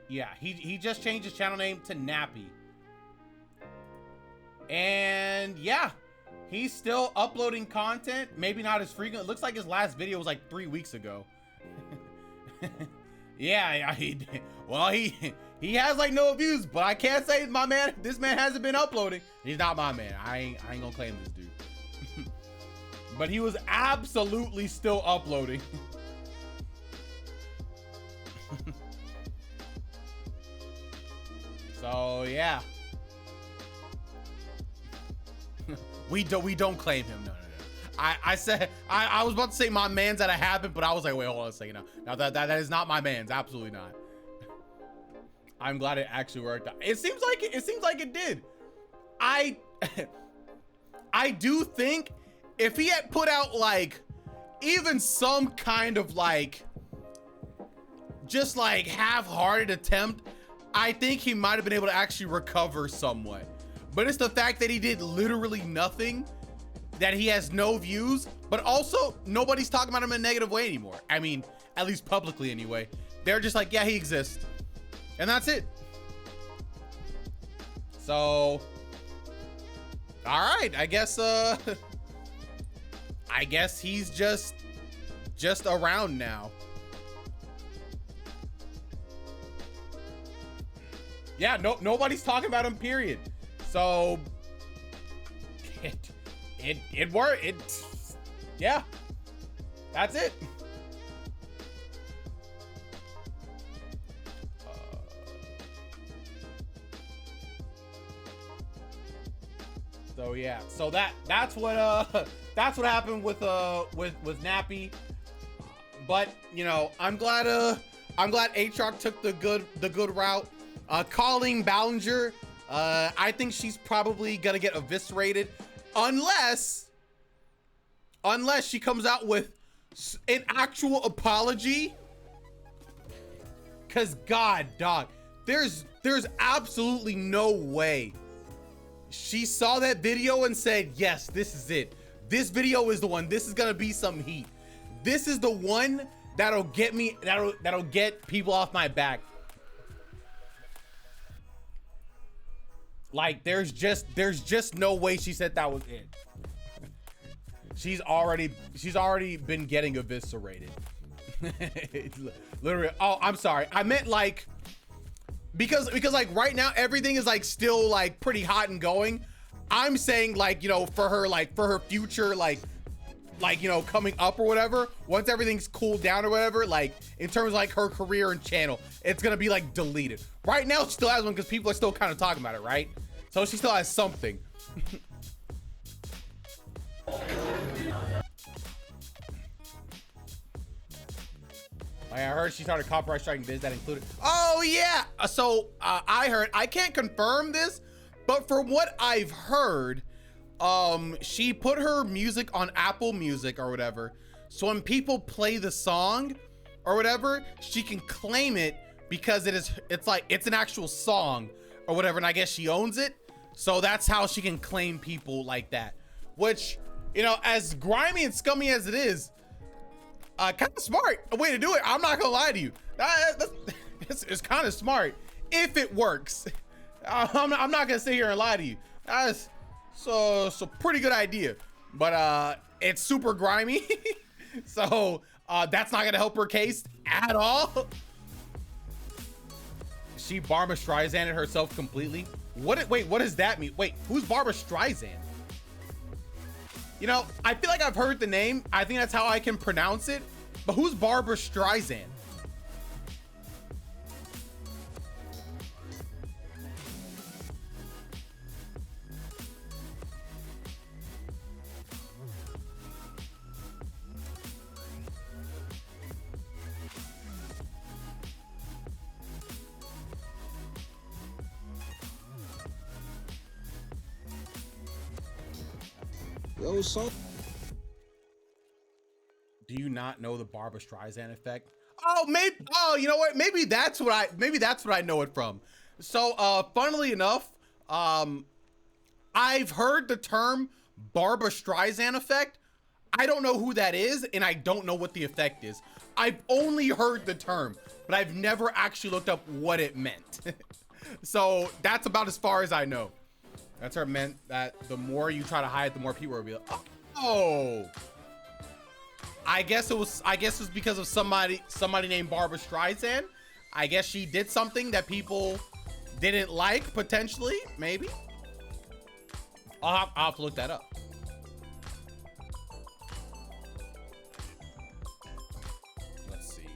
Yeah, he just changed his channel name to Nappy. And yeah, he's still uploading content. Maybe not as frequent. It looks like his last video was like 3 weeks ago. Yeah, he has like no views, but I can't say this man hasn't been uploading. He's not my man. I ain't gonna claim this dude. But he was absolutely still uploading. So yeah. we don't claim him. No. I said I was about to say my man's at a habit, but I was like, wait, hold on a second now. Now that is not my man's. Absolutely not. I'm glad it actually worked out. It seems like it did. I do think if he had put out like even some kind of like just like half-hearted attempt, I think he might have been able to actually recover somewhat. But it's the fact that he did literally nothing, that he has no views, but also nobody's talking about him in a negative way anymore. I mean, at least publicly anyway. They're just like, yeah, he exists. And that's it. So, all right, I guess he's just around now. Yeah, nobody's talking about him, period. So it worked. Yeah, that's it. So yeah, so that's what happened with Nappy. But you know, I'm glad Aatrox took the good route. Colleen Ballinger, I think she's probably gonna get eviscerated unless she comes out with an actual apology. Cause God, dog, there's absolutely no way she saw that video and said, yes, this is it. This video is the one. This is gonna be some heat. This is the one that'll get me, that'll get people off my back. Like there's just no way she said that was it. She's already been getting eviscerated. Literally. Oh, I'm sorry. I meant like because like right now everything is like still like pretty hot and going. I'm saying like, you know, for her future like you know, coming up or whatever, once everything's cooled down or whatever, like in terms of like her career and channel, it's gonna be like deleted. Right now she still has one because people are still kind of talking about it, right? So she still has something. I heard she started copyright striking vids that included. Oh yeah. So I heard, I can't confirm this, but from what I've heard, she put her music on Apple Music or whatever. So when people play the song, or whatever, she can claim it because it's like it's an actual song or whatever, and I guess she owns it. So that's how she can claim people like that, which, you know, as grimy and scummy as it is, kind of smart a way to do it. I'm not gonna lie to you. It's kind of smart if it works. I'm not gonna sit here and lie to you. That's so pretty good idea, but it's super grimy. So that's not gonna help her case at all. She Barbra Streisanded herself completely. Wait, what does that mean? Wait, who's Barbra Streisand? You know, I feel like I've heard the name. I think that's how I can pronounce it. But who's Barbra Streisand? Yo, son. Do you not know the Barbra Streisand effect? Oh, maybe. Oh, you know what? Maybe that's what I know it from. So, funnily enough, I've heard the term Barbra Streisand effect. I don't know who that is, and I don't know what the effect is. I've only heard the term, but I've never actually looked up what it meant. So that's about as far as I know. That's what it meant, that the more you try to hide, the more people will be like, oh. I guess it was because of somebody named Barbra Streisand. I guess she did something that people didn't like, potentially, maybe. I'll have to look that up. Let's see.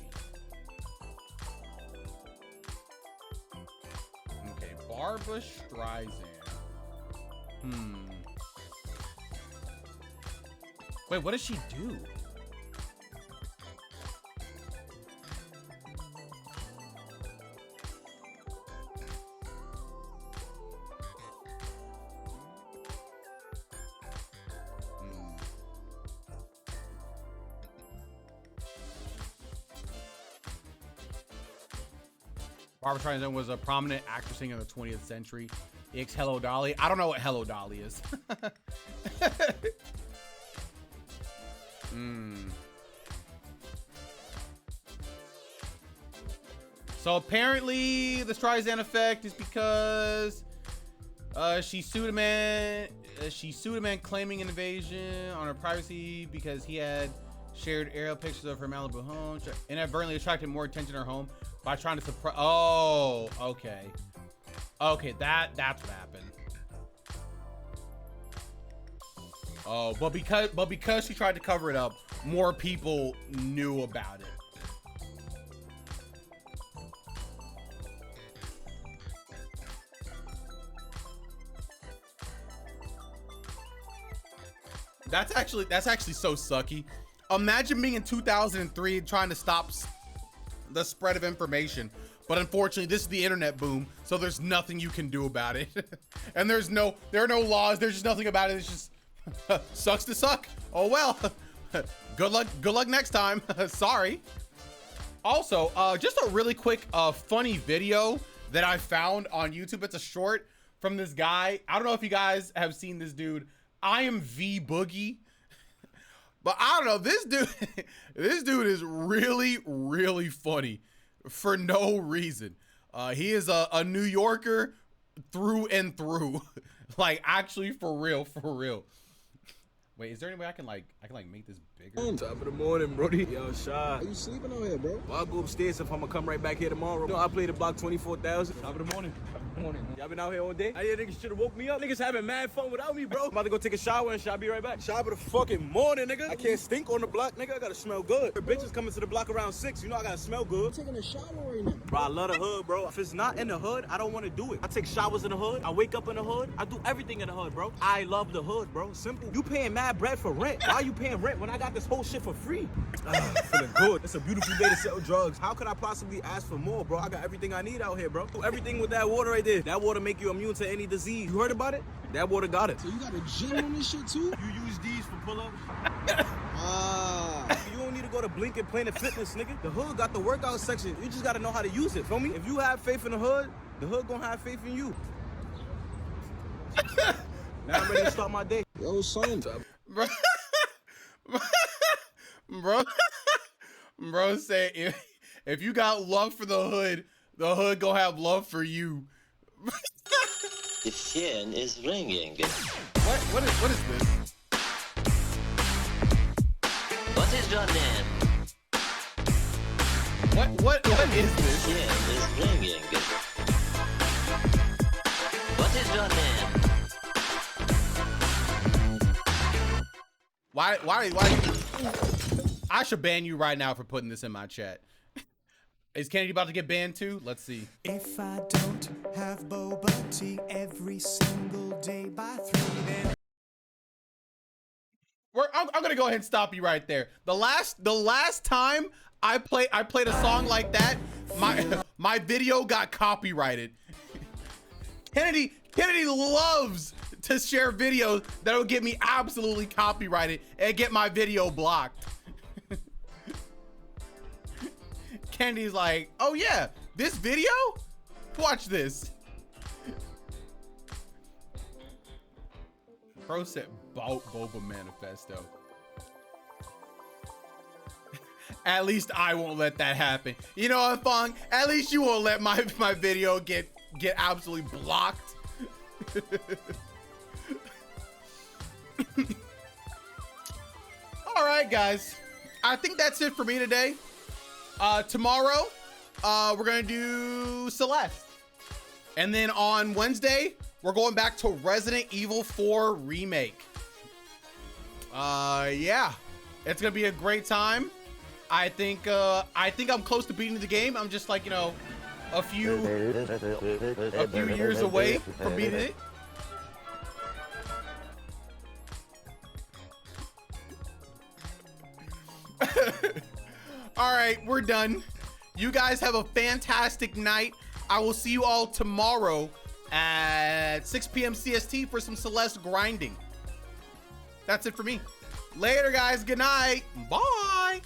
Okay, Barbra Streisand. Wait, what does she do? Barbra Streisand was a prominent actress singer in the 20th century. It's Hello Dolly. I don't know what Hello Dolly is. So apparently the Streisand effect is because she sued a man claiming an invasion on her privacy because he had shared aerial pictures of her Malibu home, inadvertently attracted more attention to her home by trying to suppress. Oh, okay. Okay, that's what happened. Oh, but because she tried to cover it up, more people knew about it. That's actually so sucky. Imagine being in 2003 and trying to stop the spread of information, but unfortunately this is the internet boom, so there's nothing you can do about it. And there are no laws, there's just nothing about it. It's just sucks to suck. Oh well. Good luck next time. Sorry. Also, just a really quick funny video that I found on YouTube. It's a short from this guy. I don't know if you guys have seen this dude. I am V Boogie. But I don't know, this dude is really, really funny for no reason. He is a New Yorker through and through. Like, actually, for real. Wait, is there any way I can make this bigger? Top of the morning, brody. Yo, Shy. Are you sleeping out here, bro? Well, I'll go upstairs if I'm gonna come right back here tomorrow. You know, I play the block 24,000. Top of the morning. Y'all been out here all day? I hear niggas should've woke me up. Niggas having mad fun without me, bro. I'm about to go take a shower and I'll be right back. Shower the fucking morning, nigga. I can't stink on the block, nigga. I gotta smell good. The bitches coming to the block around 6. You know I gotta smell good. I'm taking a shower right now. Bro, I love the hood, bro. If it's not in the hood, I don't want to do it. I take showers in the hood. I wake up in the hood. I do everything in the hood, bro. I love the hood, bro. Simple. You paying mad bread for rent. Why are you paying rent when I got this whole shit for free? Feeling good. It's a beautiful day to sell drugs. How could I possibly ask for more, bro? I got everything I need out here, bro. Do everything with that water right there. That water make you immune to any disease. You heard about it? That water got it. So you got a gym on this shit too? You use these for pull-ups? You don't need to go go to Blink and Planet Fitness, nigga. The hood got the workout section. You just gotta know how to use it, feel me? If you have faith in the hood gonna have faith in you. Now I'm ready to start my day. Yo, son. Bro say if you got love for the hood gonna have love for you. The phone is ringing. What is this? What is your name? What is this? The phone is ringing. What is your name? Why I should ban you right now for putting this in my chat. Is Kennedy about to get banned too? Let's see. If I don't have boba tea every single day by 3, then I'm gonna go ahead and stop you right there. The last time I played a song like that, my video got copyrighted. Kennedy loves to share videos that'll get me absolutely copyrighted and get my video blocked. Kennedy's like, oh yeah, this video? Watch this. Bro said Boba Manifesto. At least I won't let that happen. You know what, Fong? At least you won't let my video get absolutely blocked. All right, guys. I think that's it for me today. Tomorrow, we're gonna do Celeste. And then on Wednesday, we're going back to Resident Evil 4 Remake. Yeah, it's gonna be a great time. I think I'm close to beating the game. I'm just like, you know, a few years away from beating it. All right, we're done. You guys have a fantastic night. I will see you all tomorrow at 6 p.m. CST for some Celeste grinding. That's it for me. Later, guys. Good night. Bye.